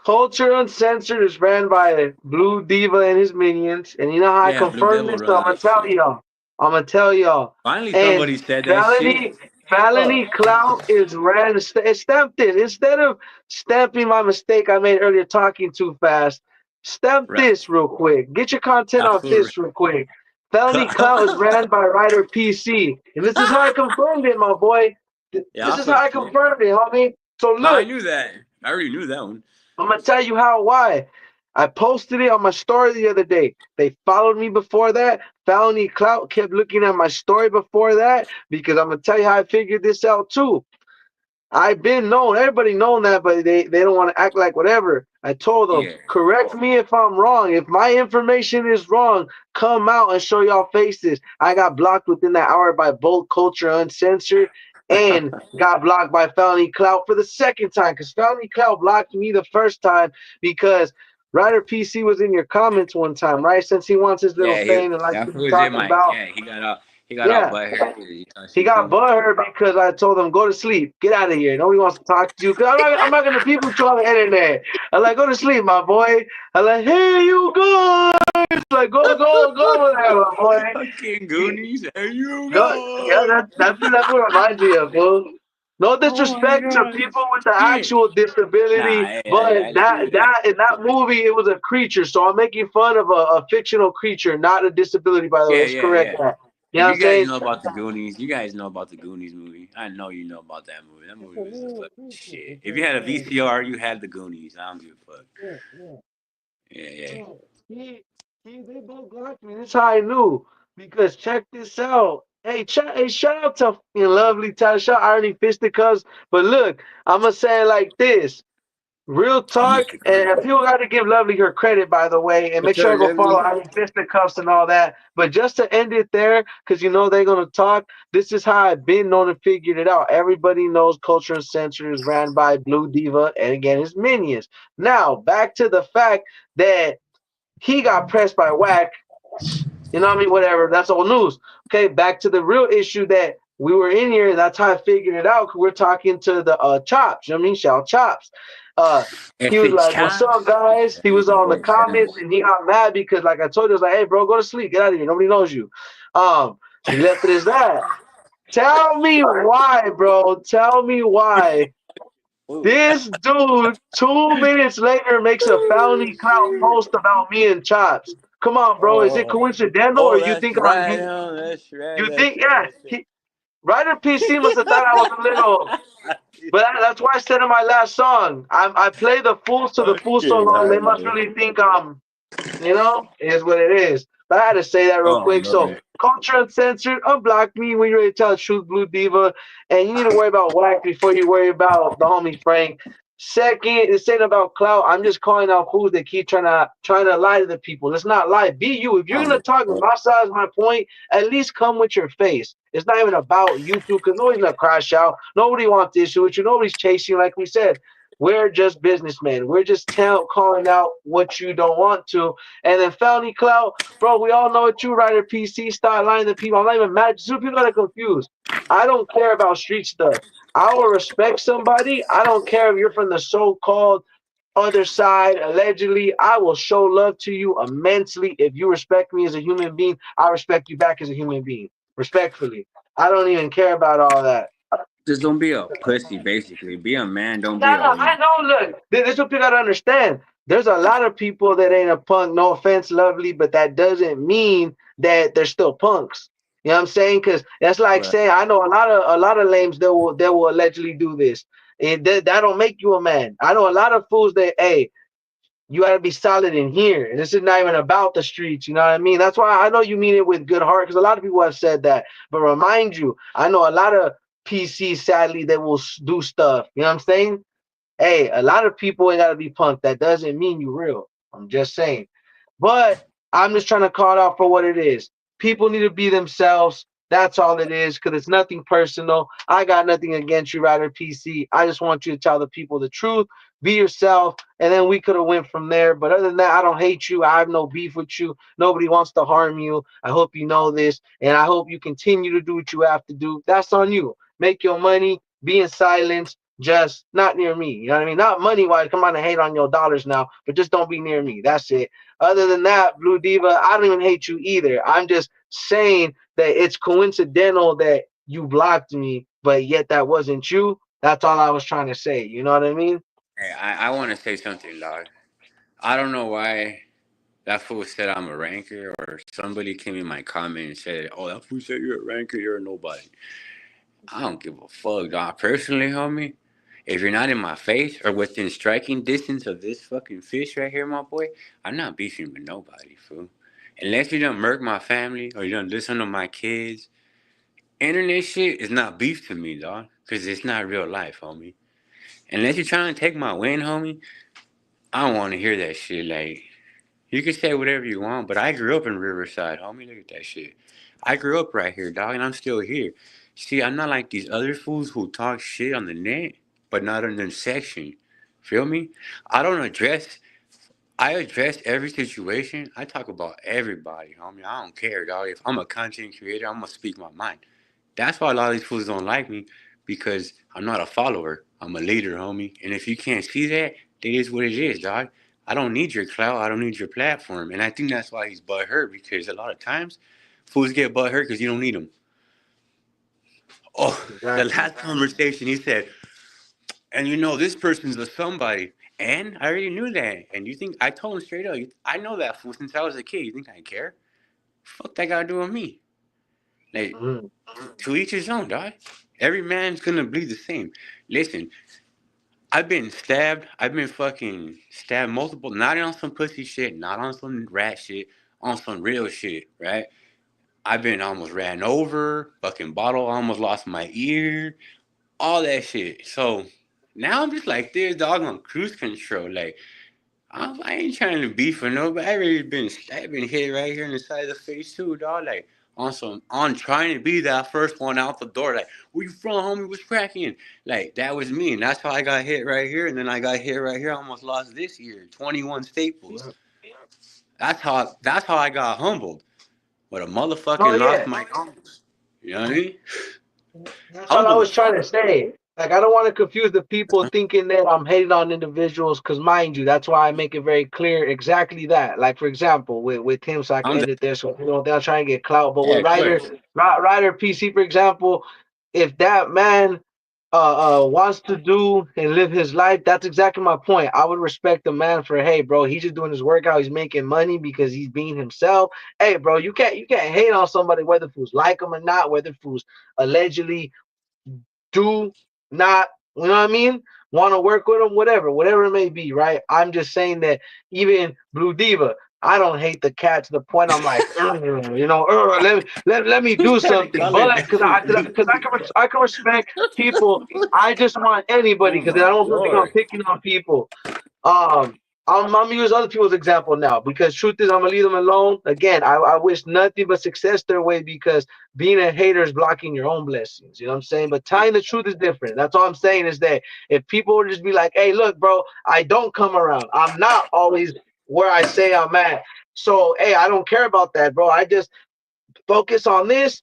Culture Uncensored is ran by Blue Diva and his minions, and you know how I Yeah, Blue confirmed Devil this? So run I'm gonna that tell shit. y'all. I'm gonna tell y'all. Finally, And somebody said that shit. Felony Clout is ran. It stamped it instead of stamping my mistake I made earlier talking too fast. Stamp Right. this real quick. Get your content I off feel this real quick. Felony Clout is ran by Writer PC, and this is how I confirmed it, my boy. Yeah, This I is how feel I shit. confirmed it, homie. So No, I look. knew that. I already knew that one. I'm gonna tell you how why. I posted it on my story the other day. They followed me before that. Felony Clout kept looking at my story before that because I'm gonna tell you how I figured this out too. I've been known, everybody known that, but they don't want to act like whatever. I told them, Yeah. correct me if I'm wrong. If my information is wrong, come out and show y'all faces. I got blocked within that hour by Bold Culture Uncensored and got blocked by Felony Clout for the second time because Felony Clout blocked me the first time because Ryder PC was in your comments one time, right? Since he wants his little Yeah, he fame and likes that to be was in talked my about. yeah, he got out Yeah. by her. He thought He she got cool. butthurt because I told him go to sleep, get out of here. Nobody wants to talk to you. Cause I'm not gonna people you on the internet. I'm like, go to sleep, my boy. I'm like, hey, you guys, like go over there, my boy. Fucking Goonies, there you Go, yeah, go. that's what it reminds me of, bro. No Oh my disrespect to god, people with the shit. actual Nah, disability, yeah, but screw that. that in that movie it was a creature. So I'm making fun of a fictional creature, not a disability. By the way, Yeah, let's yeah, correct yeah. that. You know If what you I'm guys saying? know about the Goonies, you guys know about the Goonies movie. I know you know about that movie. That movie was the fucking shit. If you had a VCR, you had the Goonies. I don't give a fuck. Yeah, yeah. Yeah, he, they both blocked me. That's how I knew. Because check this out. Hey, shout out to lovely Tasha. I already fisticuffs. But look, I'm going to say it like this. Real talk, and people got to give Lovely her credit, by the way, and make What's sure up, I go follow Lovely? Iron Fisticuffs and all that. But just to end it there, because you know they're going to talk, this is how I've been known and figured it out. Everybody knows Culture and Censor is ran by Blue Diva and again his minions. Now, back to the fact that he got pressed by Whack. You know what I mean? Whatever. That's old news. Okay, back to the real issue that we were in here, and that's how I figured it out. Cause we're talking to the Chops. You know what I mean? Shout Chops. Uh, he If was it like, "What's up, chops, guys?" He was on the boy, comments, and he got mad because, like I told you, I was like, "Hey, bro, go to sleep. Get out of here. Nobody knows you." He left it as that. Tell me why, bro. Tell me why Ooh. this dude 2 minutes later makes a Felony Clout post about me and Chops. Come on, bro. Is it Oh, coincidental or oh, you that's think I'm right, you, huh? That's right. you That's think right. yeah, That's right. Ryder PC must have thought I was a little but that's why I said in my last song, I play the fools to the fool so Fucking long they must Ryder. really think Is what it is. But I had to say that real Oh quick. So, Lord. culture uncensored, unblock me when you're ready to tell the truth, Blue Diva. And you need to worry about whack before you worry about the homie Frank. Second, it's ain't about clout. I'm just calling out fools that keep trying to lie to the people. Let's not lie. Be you. If you're Oh gonna talk Lord. my size, my point, at least come with your face. It's not even about you two, because nobody's gonna crash out. Nobody wants to issue with you. Nobody's chasing you, like we said. We're just businessmen. We're just calling out what you don't want to. And then felony clout, bro, we all know it. You writer PC, start lying to people. I'm not even mad. Some people are confused. I don't care about street stuff. I will respect somebody. I don't care if you're from the so-called other side, allegedly. I will show love to you immensely. If you respect me as a human being, I respect you back as a human being. Respectfully. I don't even care about all that. Just don't be a pussy, basically. Be a man, don't No, be a no, I woman. know. Look, this is what people gotta understand. There's a lot of people that ain't a punk. No offense, lovely, but that doesn't mean that they're still punks. You know what I'm saying? Because that's like Right. saying I know a lot of lames that will allegedly do this. That don't make you a man. I know a lot of fools that you gotta be solid in here. This is not even about the streets. You know what I mean? That's why I know you mean it with good heart, because a lot of people have said that. But remind you, I know a lot of PCs sadly that will do stuff. You know what I'm saying? Hey, a lot of people ain't gotta be punked. That doesn't mean you real. I'm just saying. But I'm just trying to call it out for what it is. People need to be themselves. That's all it is, because it's nothing personal. I got nothing against you, Ryder PC. I just want you to tell the people the truth. Be yourself, and then we could have went from there. But other than that, I don't hate you. I have no beef with you. Nobody wants to harm you. I hope you know this, and I hope you continue to do what you have to do. That's on you. Make your money. Be in silence, just not near me. You know what I mean? Not money wise. Come on and hate on your dollars now, but just don't be near me. That's it. Other than that, Blue Diva, I don't even hate you either. I'm just saying that it's coincidental that you blocked me, but yet that wasn't you. That's all I was trying to say. You know what I mean? Hey, I want to say something, Lord. I don't know why that fool said I'm a ranker, or somebody came in my comment and said, "Oh, that fool said you're a ranker. You're a nobody." I don't give a fuck, dog. Personally, homie, if you're not in my face or within striking distance of this fucking fish right here, my boy, I'm not beefing with nobody, fool. Unless you done murk my family or you done listen to my kids, internet shit is not beef to me, dog. Cause it's not real life, homie. Unless you're trying to take my win, homie, I don't want to hear that shit. Like, you can say whatever you want, but I grew up in Riverside, homie. Look at that shit. I grew up right here, dog, and I'm still here. See, I'm not like these other fools who talk shit on the net, but not in the section. Feel me? I don't address. I address every situation. I talk about everybody, homie. I don't care, dog. If I'm a content creator, I'm gonna speak my mind. That's why a lot of these fools don't like me, because I'm not a follower. I'm a leader, homie. And if you can't see that, that is what it is, dog. I don't need your clout. I don't need your platform. And I think that's why he's butthurt, because a lot of times fools get butthurt because you don't need them. Oh, the Exactly. last conversation he said, and you know this person's a somebody. And I already knew that. And you think, I told him straight up, I know that fool since I was a kid. You think I care? Fuck that got to do with me. Like, Mm. to each his own, dog. Every man's gonna bleed the same. Listen, I've been stabbed. I've been fucking stabbed multiple. Not on some pussy shit. Not on some rat shit. On some real shit, right? I've been almost ran over. Fucking bottle. Almost lost my ear. All that shit. So now I'm just like this dog on cruise control. Like, I ain't trying to beef for nobody. I really been stabbing hit right here in the side of the face too, dog. Like, on trying to be that first one out the door. Like, where you from, homie? What's cracking? Like, that was me, and that's how I got hit right here, and then I got hit right here. I almost lost this year, 21 staples. Yeah. That's how I got humbled. But a Oh motherfucking lost yeah. my arms. You know what I mean? That's all I Humble was as trying to fuck. say. Like, I don't want to confuse the people thinking that I'm hating on individuals, because mind you, that's why I make it very clear exactly that. Like, for example, with him, so I can I'm end the it there, so they'll try and get clout. But with yeah, Ryder, quick. Ryder PC, for example, if that man wants to do and live his life, that's exactly my point. I would respect the man for, hey, bro, he's just doing his workout, he's making money because he's being himself. Hey, bro, you can't hate on somebody whether fools like him or not, whether fools allegedly do not, you know what I mean, want to work with them, whatever it may be, right? I'm just saying that even Blue Diva, I don't hate the cat to the point I'm like, you know, let me Who do started something. calling But that I can respect people. I just want anybody Oh because I my don't think I'm lord. picking on people. Um, I'm gonna use other people's example now because truth is I'm gonna leave them alone. Again, I wish nothing but success their way because being a hater is blocking your own blessings. You know what I'm saying? But Yeah. telling the truth is different. That's all I'm saying is that if people would just be like, "Hey, look, bro, I don't come around. I'm not always where I say I'm at. So, hey, I don't care about that, bro. I just focus on this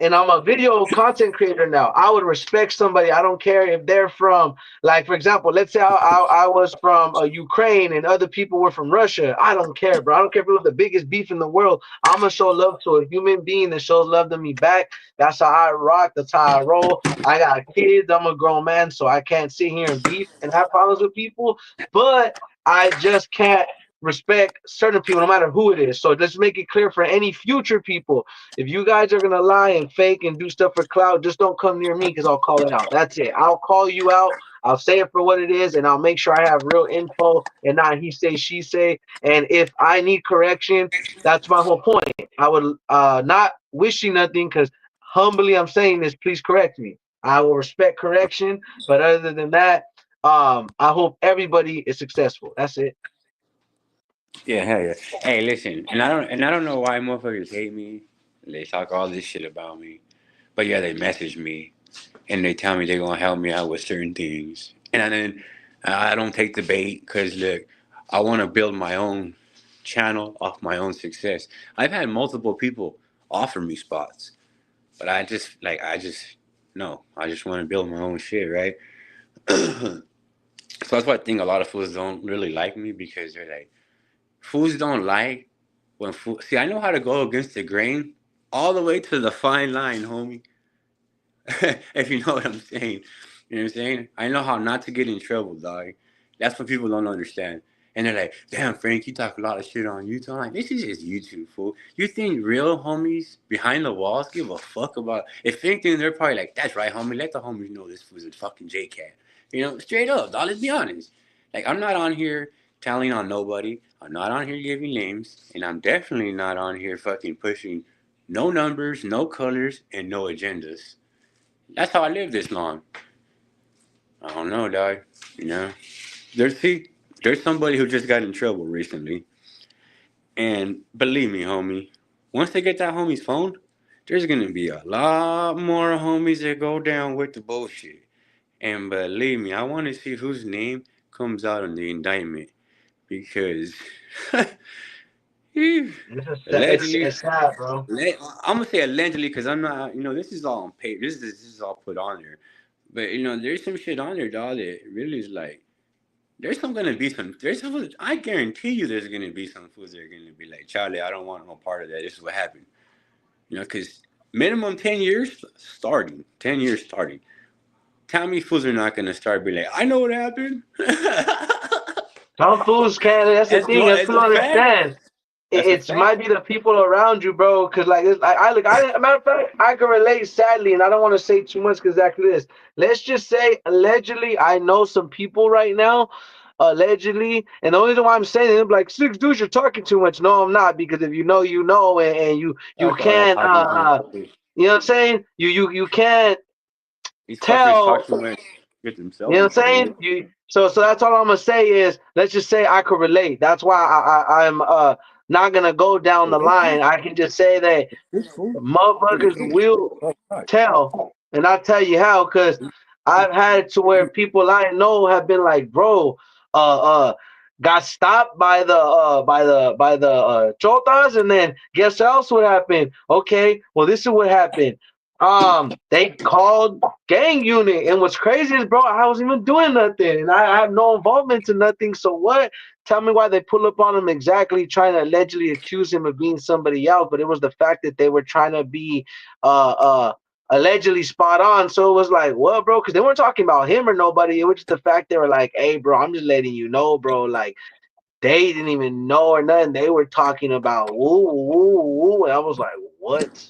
and I'm a video content creator now. I would respect somebody. I don't care if they're from, like, for example, let's say I was from Ukraine and other people were from Russia. I don't care, bro. I don't care if it was the biggest beef in the world. I'm gonna show love to a human being that shows love to me back. That's how I rock. That's how I roll. I got kids. I'm a grown man, so I can't sit here and beef and have problems with people. But I just can't respect certain people, no matter who it is. So let's make it clear for any future people, if you guys are gonna lie and fake and do stuff for clout, just don't come near me because I'll call it out. That's it. I'll call you out. I'll say it for what it is, and I'll make sure I have real info and not he say she say. And if I need correction, that's my whole point. I would not wishing nothing because humbly I'm saying this. Please correct me. I will respect correction, but other than that, I hope everybody is successful. That's it. Yeah, hell yeah. Hey, listen, and I don't know why motherfuckers hate me. They talk all this shit about me. But yeah, they message me and they tell me they're gonna help me out with certain things. And then I don't take the bait because look, I wanna build my own channel off my own success. I've had multiple people offer me spots, but I just no, I just wanna build my own shit, right? So that's why I think a lot of fools don't really like me because they're like, fools don't like when fool. See, I know how to go against the grain all the way to the fine line, homie. If you know what I'm saying. You know what I'm saying? I know how not to get in trouble, dog. That's what people don't understand. And they're like, damn, Frank, you talk a lot of shit on YouTube. I'm like, this is just YouTube, fool. You think real homies behind the walls give a fuck about. If anything, they're probably like, that's right, homie. Let the homies know this was a fucking J Cat. You know, straight up, dog. Let's be honest. Like, I'm not on here telling on nobody. I'm not on here giving names. And I'm definitely not on here fucking pushing no numbers, no colors, and no agendas. That's how I lived this long. I don't know, dog. You know, there's see, there's somebody who just got in trouble recently, and believe me, homie, once they get that homie's phone, there's gonna be a lot more homies that go down with the bullshit. And believe me, I want to see whose name comes out in the indictment because allegedly, It's sad, bro. I'm gonna say allegedly because I'm not. You know, this is all on paper. This is all put on there. But you know, there's some shit on there, dog, that really is like. There's some gonna be some. There's some. I guarantee you, there's gonna be some fools that are gonna be like, Charlie, I don't want no part of that. This is what happened. You know, because minimum 10 years starting. 10 years starting. Tell me, fools are not gonna start be like, I know what happened. Some fools can't. That's the thing. That's It's people a fact. understand. That's a It's might fact. be the people around you, bro. Cause like it's, I look. Matter of fact, I can relate. Sadly, and I don't want to say too much because exactly this. Let's just say allegedly, I know some people right now. Allegedly, and the only reason why I'm saying it, I'm like six dudes, you're talking too much. No, I'm not because if you know, you know, and you Fuck all that can't. talking too much. You know what I'm saying? You can't These fuckers tell. talk too much. Get You know themselves in what I'm trouble. saying? So that's all I'm gonna say is let's just say I could relate. That's why I'm not gonna go down the line. I can just say that This fool. motherfuckers will Fuck, fuck. tell, and I'll tell you how, because I've had it to where people I know have been like, bro, uh, uh, got stopped by the chotas, and then guess what else would happen? Okay, well this is what happened. They called gang unit, and what's crazy is, bro, I wasn't even doing nothing, and I have no involvement to nothing. So what? Tell me why they pull up on him exactly, trying to allegedly accuse him of being somebody else, but it was the fact that they were trying to be uh uh allegedly spot on. So it was like, what, bro? Because they weren't talking about him or nobody. It was just the fact they were like, hey, bro, I'm just letting you know, bro. Like they didn't even know or nothing. They were talking about woo woo woo, and I was like, what?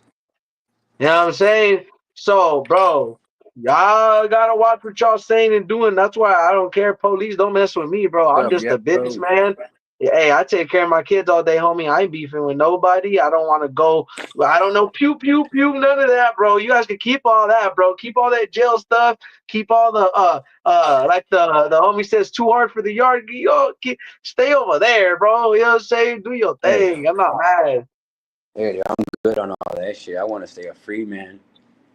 You know what I'm saying? So, bro, y'all gotta watch what y'all saying and doing. That's why I don't care. Police don't mess with me, bro. I'm Up, just yeah, a bro. businessman. Hey, I take care of my kids all day, homie. I ain't beefing with nobody. I don't want to go. I don't know, pew pew pew, none of that, bro. You guys can keep all that, bro. Keep all that jail stuff. Keep all the like the homie says, too hard for the yard. Stay over there, bro. You know what I'm saying? Do your Hey, thing. I'm not mad. hey, I'm good on all that shit. I want to stay a free man.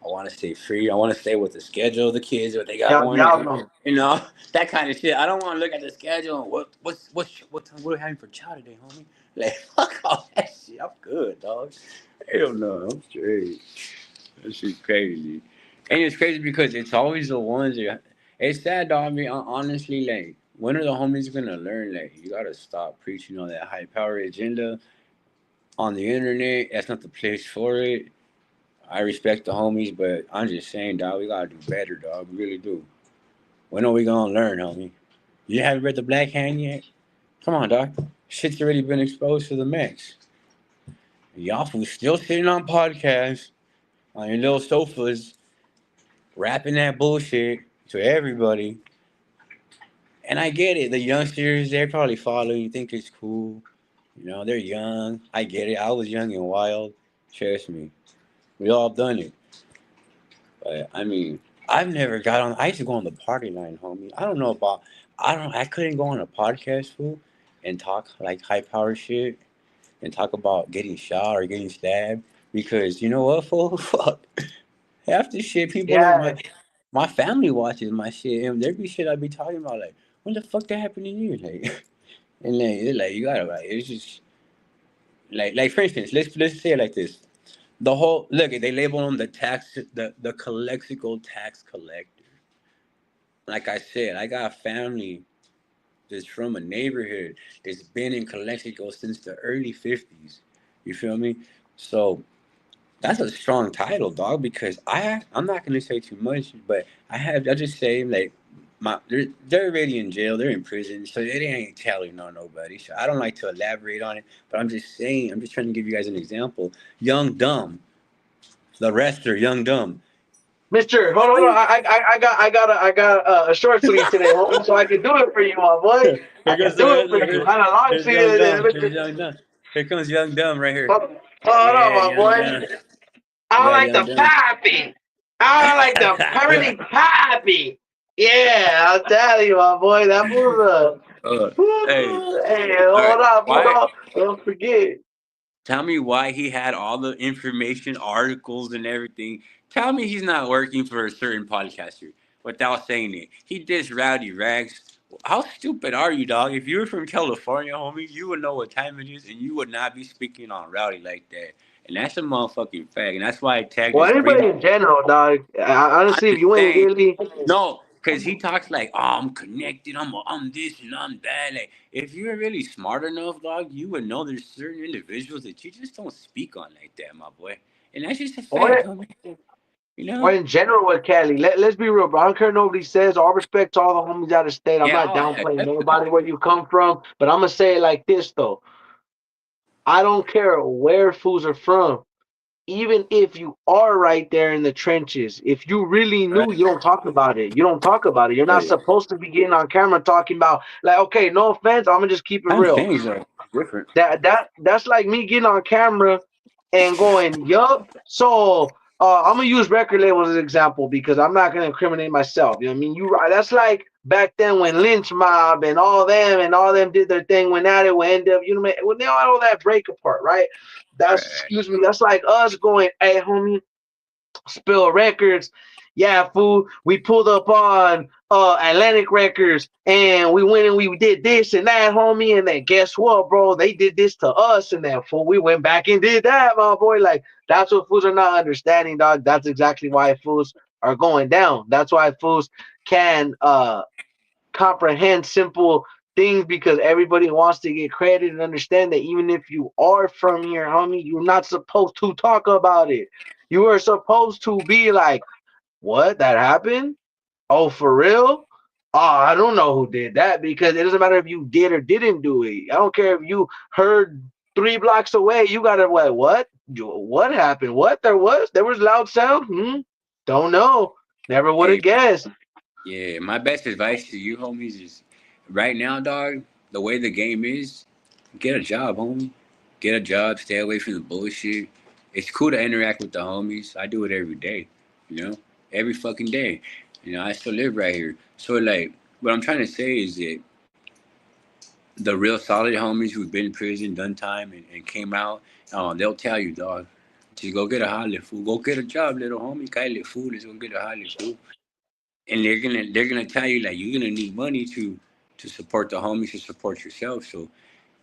I want to stay free. I want to stay with the schedule of the kids, what they got Y'all, going y'all on. know. You know, that kind of shit. I don't want to look at the schedule and what time we're having for chow today, homie. Like fuck all that shit. I'm good, dog. Hell no, I'm straight. That shit crazy. And it's crazy because it's always the ones that it's sad, dog. I mean, honestly, like when are the homies gonna learn? Like you gotta stop preaching on that high power agenda on the internet. That's not the place for it. I respect the homies, but I'm just saying, dog, we gotta do better, dog. We really do. When are we gonna learn, homie? You haven't read the Black Hand yet? Come on, dog. Shit's already been exposed to the max. Y'all fools still sitting on podcasts on your little sofas, rapping that bullshit to everybody. And I get it. The youngsters, they're probably following, think it's cool. You know, they're young. I get it. I was young and wild. Trust me. We all done it. But I mean, I've never got on. I used to go on the party line, homie. I don't know about. I don't. I couldn't go on a podcast, fool, and talk like high power shit and talk about getting shot or getting stabbed because you know what, fool? Fuck. Half the shit people in Yeah. my family watches my shit and there be shit I be talking about like when the fuck that happened to you like and like it's like you gotta like it's just like for instance let's say it like this. The whole look, they label him the collexical tax collector. Like I said, I got family that's from a neighborhood that's been in Calexico since the early '50s. You feel me? So that's a strong title, dog. Because I'm not gonna say too much, but I just say like they're already in jail, they're in prison, so they ain't telling on nobody. So I don't like to elaborate on it, but I'm just saying, I'm just trying to give you guys an example. Young Dumb, the wrestler, Young Dumb. Mister, hold on. I got a short sleeve today, homie, so I can do it for you, my boy. I Here can goes the do it for wrestler. you. I got a long Here's sleeve Young today, Dumb. Here's Mister. Young Dumb. Here comes Young Dumb right here. Hold on, Yeah, my Young boy. Dumb. I Yeah, like Young the Dumb. poppy. I like the pretty poppy. Yeah, I'll tell you, my boy. That was uh, hey, Hey, all right. hold Why? on. Don't forget. Tell me why he had all the information, articles, and everything. Tell me he's not working for a certain podcaster without saying it. He did Rowdy Rags. How stupid are you, dog? If you were from California, homie, you would know what time it is, and you would not be speaking on Rowdy like that. And that's a motherfucking fact. And that's why I tagged Well, his anybody screen. in general, dog. I'm Honestly, if just you ain't saying. really, No, because he talks like, oh, I'm connected, I'm this and I'm that. Like, if you're really smart enough, dog, you would know there's certain individuals that you just don't speak on like that, my boy. And that's just a fact, or homie. You or know? in general with Cali. Let's be real, bro. I don't care what nobody says. All respect to all the homies out of state. I'm Yeah, not oh, heck, downplaying heck, nobody where you come from, but I'm gonna say it like this though. I don't care where fools are from. Even if you are right there in the trenches, if you really knew, you right? don't talk about it. You don't talk about it. You're not Hey, supposed to be getting on camera talking about like, okay, no offense, I'm gonna just keep it I'm real. things are different. That's like me getting on camera and going, yup. So I'm gonna use record labels as an example because I'm not gonna incriminate myself. You know what I mean? You right. That's like back then when Lynch Mob and all them did their thing when that it would end up, you know, when they all that break apart, right? That's Right. excuse me. That's like us going, hey, homie, Spill Records. Yeah, fool. We pulled up on Atlantic Records and we went and we did this and that, homie. And then guess what, bro? They did this to us and then fool. We went back and did that, my boy. Like that's what fools are not understanding, dog. That's exactly why fools are going down. That's why fools can comprehend simple things because everybody wants to get credit and understand that even if you are from here, homie, you're not supposed to talk about it. You are supposed to be like, what? That happened? Oh, for real? Oh, I don't know who did that because it doesn't matter if you did or didn't do it. I don't care if you heard 3 blocks away. You gotta what? What? What happened? What? There was loud sound. Don't know. Never would have Hey, guessed. yeah, my best advice to you, homies, is right now, dog, the way the game is. Get a job, homie. Get a job. Stay away from the bullshit. It's cool to interact with the homies. I do it every day. You know, every fucking day. You know, I still live right here. So like, what I'm trying to say is that the real solid homies who've been in prison, done time, and came out, they'll tell you, dog, just go get a holler, fool. Go get a job, little homie. Kylie, fool. Let's go get a holler, fool. And they're gonna tell you like you're gonna need money to support the homies, to support yourself. So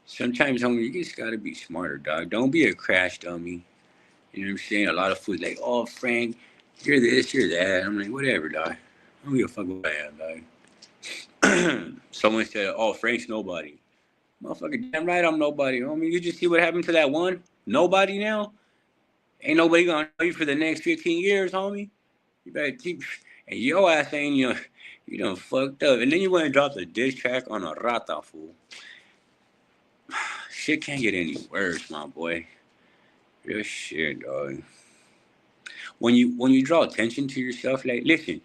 sometimes, homie, you just gotta be smarter, dog. Don't be a crash dummy. You know what I'm saying? A lot of fools like, oh, Frank, you're this, you're that. I'm like, whatever, dog. I don't give a fuck what I am, dog. Someone said, oh, Frank's nobody. Motherfucker, damn right I'm nobody, homie. You just see what happened to that one? Nobody now? Ain't nobody gonna know you for the next 15 years, homie. You better keep. And your ass ain't, you done fucked up. And then you went and dropped a diss track on a rata, fool. Shit can't get any worse, my boy. Real shit, dog. When you draw attention to yourself, like, listen,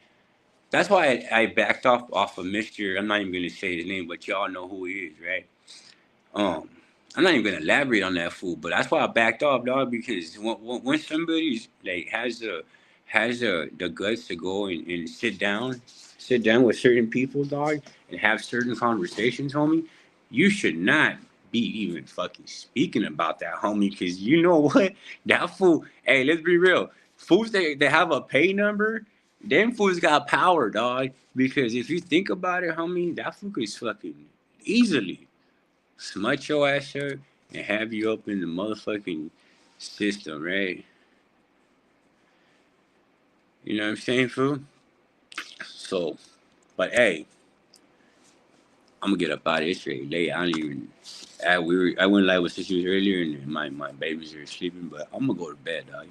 that's why I backed off of Mr. I'm not even gonna say his name, but y'all know who he is, right? Um, I'm not even gonna elaborate on that fool, but that's why I backed off, dog. Because when somebody's like has the guts to go and sit down with certain people, dog, and have certain conversations, homie, you should not be even fucking speaking about that, homie. Because you know what, that fool. Hey, let's be real. Fools they have a pay number. Them fools got power, dog. Because if you think about it, homie, that fool is fucking easily smut your ass up and have you up in the motherfucking system, right? You know what I'm saying, fool? So, but hey, I'm gonna get up out of this straight late. I don't even. I went live with sisters earlier, and my babies are sleeping, but I'm gonna go to bed, dog.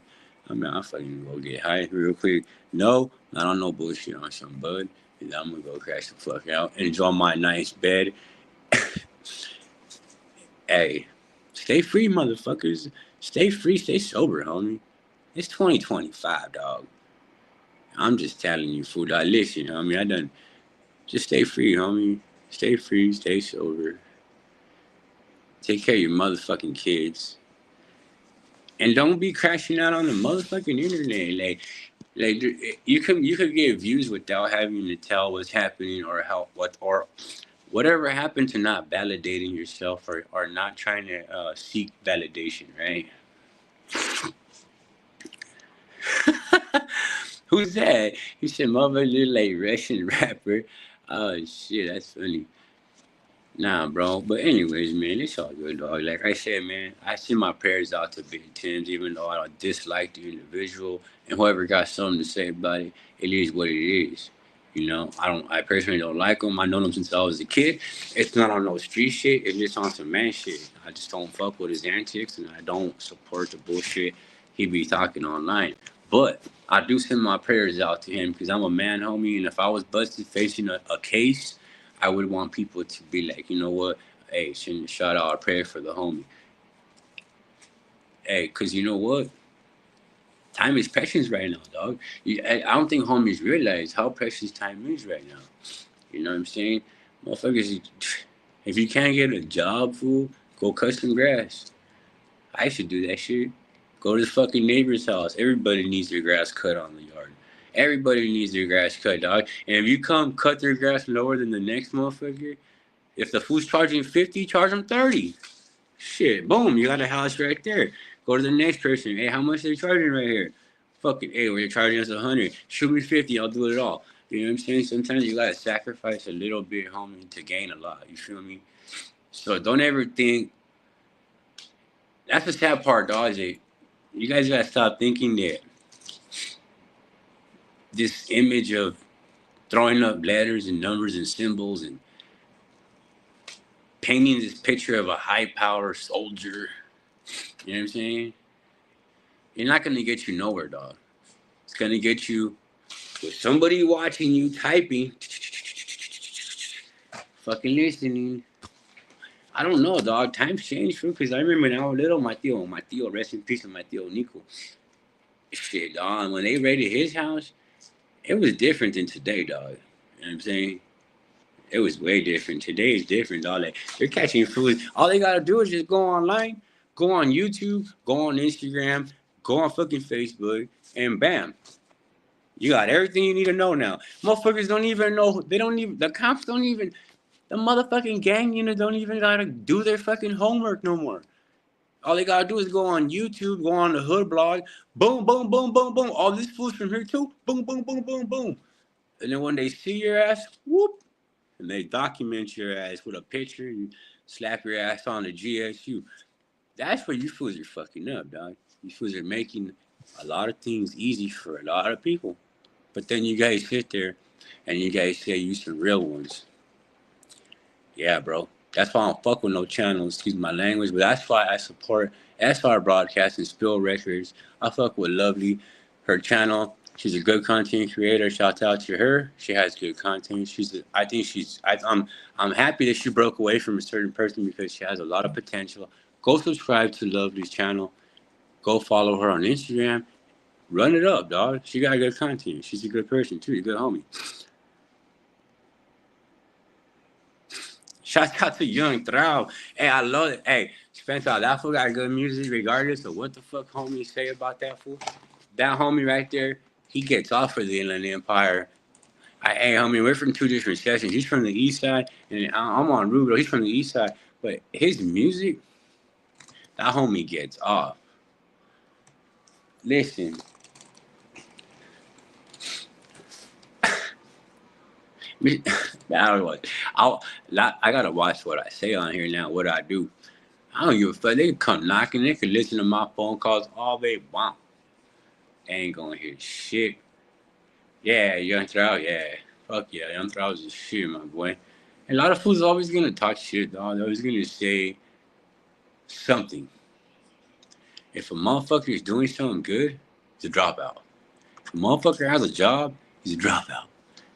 I mean, I'm fucking go get high real quick. No, not on no bullshit on some bud. And I'm gonna go crash the fuck out, enjoy my nice bed. Hey, stay free, motherfuckers. Stay free, stay sober, homie. It's 2025, dog. I'm just telling you, fool. Dog. Listen, homie. I done. Just stay free, homie. Stay free, stay sober. Take care of your motherfucking kids. And don't be crashing out on the motherfucking internet. Like you could get views without having to tell what's happening or whatever happened to not validating yourself or not trying to seek validation, right? Who's that? He said, "Mother, little like Russian rapper." Oh shit, that's funny. Nah, bro. But anyways, man, it's all good, dog. Like I said, man, I send my prayers out to Big Tim's, even though I don't dislike the individual and whoever got something to say about it. It is what it is. You know, I personally don't like him. I known him since I was a kid. It's not on no street shit. It's just on some man shit. I just don't fuck with his antics, and I don't support the bullshit he be talking online. But I do send my prayers out to him because I'm a man, homie, and if I was busted facing a case, I would want people to be like, you know what? Hey, send a shout out or prayer for the homie. Hey, because you know what? Time is precious right now, dog. I don't think homies realize how precious time is right now. You know what I'm saying? Motherfuckers, if you can't get a job, fool, go cut some grass. I should do that shit. Go to the fucking neighbor's house. Everybody needs their grass cut on the yard. Everybody needs their grass cut, dog. And if you come cut their grass lower than the next motherfucker, if the fool's charging 50, charge them 30. Shit, boom, you got a house right there. Go to the next person. Hey, how much are they charging right here? Fuck it. Hey, we're charging us 100. Shoot me 50, I'll do it all. You know what I'm saying? Sometimes you gotta sacrifice a little bit, homie, to gain a lot. You feel me? So don't ever think. That's the sad part, dog. Is that you guys gotta stop thinking that this image of throwing up letters and numbers and symbols and painting this picture of a high power soldier. You know what I'm saying? You're not gonna get you nowhere, dog. It's gonna get you with somebody watching you typing, fucking listening. I don't know, dog. Times change, fool. Because I remember when I was little, my tío, rest in peace, and my tío Nico. Shit, dog. When they raided his house, it was different than today, dog. You know what I'm saying? It was way different. Today is different, dog. Like, they're catching fools. All they gotta do is just go online, go on YouTube, go on Instagram, go on fucking Facebook, and bam. You got everything you need to know now. Motherfuckers don't even know. They don't even. The cops don't even. The motherfucking gang unit don't even gotta do their fucking homework no more. All they gotta do is go on YouTube, go on the hood blog, boom, boom, boom, boom, boom. All this fool's from here too, boom, boom, boom, boom, boom. And then when they see your ass, whoop, and they document your ass with a picture, you slap your ass on the GSU. That's where you fools are fucking up, dog. You fools are making a lot of things easy for a lot of people. But then you guys sit there and you guys say you some real ones. Yeah, bro. That's why I don't fuck with no channels, excuse my language, but that's why I support SR Broadcasting, Spill Records. I fuck with Lovely, her channel. She's a good content creator. Shout out to her. She has good content. I'm happy that she broke away from a certain person because she has a lot of potential. Go subscribe to Lovely's channel. Go follow her on Instagram. Run it up, dog. She got good content. She's a good person too, a good homie. Shout out to Young Throw. Hey, I love it. Hey, Spencer, that fool got good music regardless of what the fuck homies say about that fool. That homie right there, he gets off for the Inland Empire. Hey, homie, we're from two different sections. He's from the east side, and I'm on Rubio. He's from the east side. But his music, that homie gets off. Listen. I gotta watch what I say on here now, what I do. I don't give a fuck. They can come knocking. They can listen to my phone calls all they want. They ain't gonna hear shit. Yeah, Young Throw, yeah. Fuck yeah, Young Throw's a shit, my boy. And a lot of fools always gonna talk shit, dog. They're always gonna say something. If a motherfucker is doing something good, he's a dropout. If a motherfucker has a job, he's a dropout.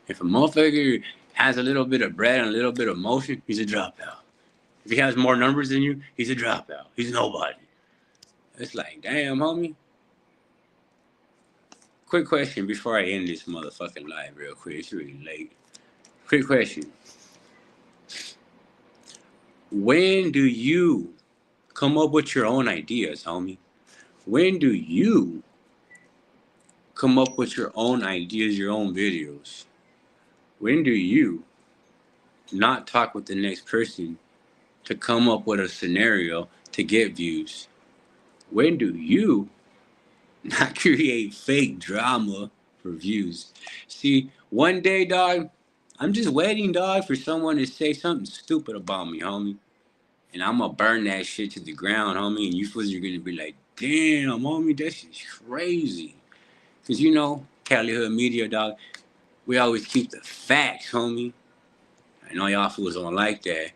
If a motherfucker has a little bit of bread and a little bit of motion, he's a dropout. If he has more numbers than you, he's a dropout. He's nobody. It's like, damn, homie. Quick question before I end this motherfucking live real quick. It's really late. Quick question. When do you come up with your own ideas, homie? When do you come up with your own ideas, your own videos? When do you not talk with the next person to come up with a scenario to get views? When do you not create fake drama for views? See, one day, dog, I'm just waiting, dog, for someone to say something stupid about me, homie. And I'm gonna burn that shit to the ground, homie. And you fools are gonna be like, damn, homie, that shit's crazy. Cause you know, Cali Hood Media, dog, we always keep the facts, homie. I know y'all fools don't like that.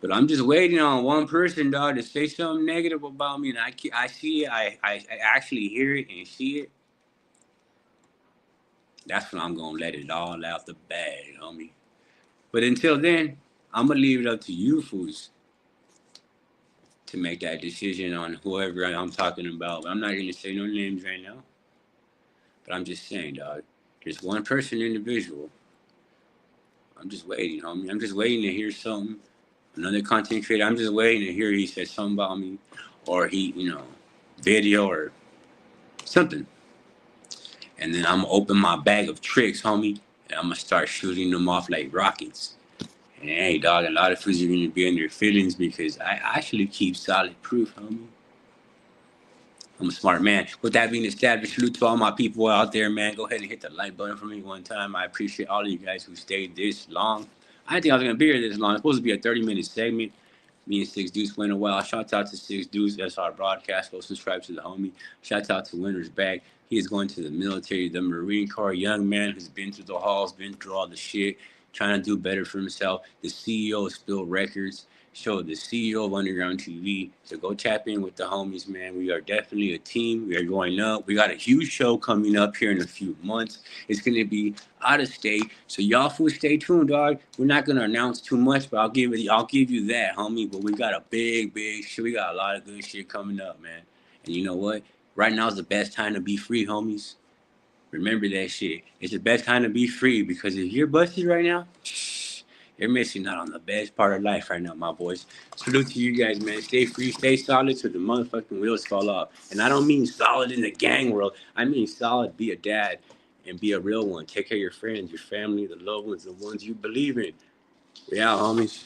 But I'm just waiting on one person, dog, to say something negative about me, and I see it, I actually hear it and see it. That's when I'm gonna let it all out the bag, homie. But until then, I'm gonna leave it up to you fools to make that decision on whoever I'm talking about. I'm not gonna say no names right now. But I'm just saying, dog, there's one person individual. I'm just waiting, homie. I'm just waiting to hear something. Another content creator, I'm just waiting to hear he said something about me, or he, video or something. And then I'm gonna open my bag of tricks, homie, and I'm gonna start shooting them off like rockets. And hey, dog, a lot of fools are gonna be in their feelings because I actually keep solid proof, homie. I'm a smart man. With that being established, salute to all my people out there, man. Go ahead and hit the like button for me one time. I appreciate all of you guys who stayed this long. I didn't think I was going to be here this long. It's supposed to be a 30-minute segment. Me and Six Deuce went a while. Shout out to Six Deuce. That's our broadcast. Go subscribe to the homie. Shout out to Winter's Back. He is going to the military, the Marine Corps. Young man who's been through the halls, been through all the shit, trying to do better for himself. The CEO of Spill Records. Show the CEO of Underground TV. So go tap in with the homies, man. We are definitely a team. We are going up. We got a huge show coming up here in a few months. It's going to be out of state. So y'all fools stay tuned, dog. We're not going to announce too much, but I'll give you that, homie. But we got a big shit. We got a lot of good shit coming up, man. And you know what? Right now is the best time to be free, homies. Remember that shit. It's the best time to be free because if you're busted right now, You're missing out on the best part of life right now, my boys. Salute to you guys, man. Stay free, stay solid till the motherfucking wheels fall off. And I don't mean solid in the gang world. I mean solid, be a dad and be a real one. Take care of your friends, your family, the loved ones, the ones you believe in. Yeah, homies.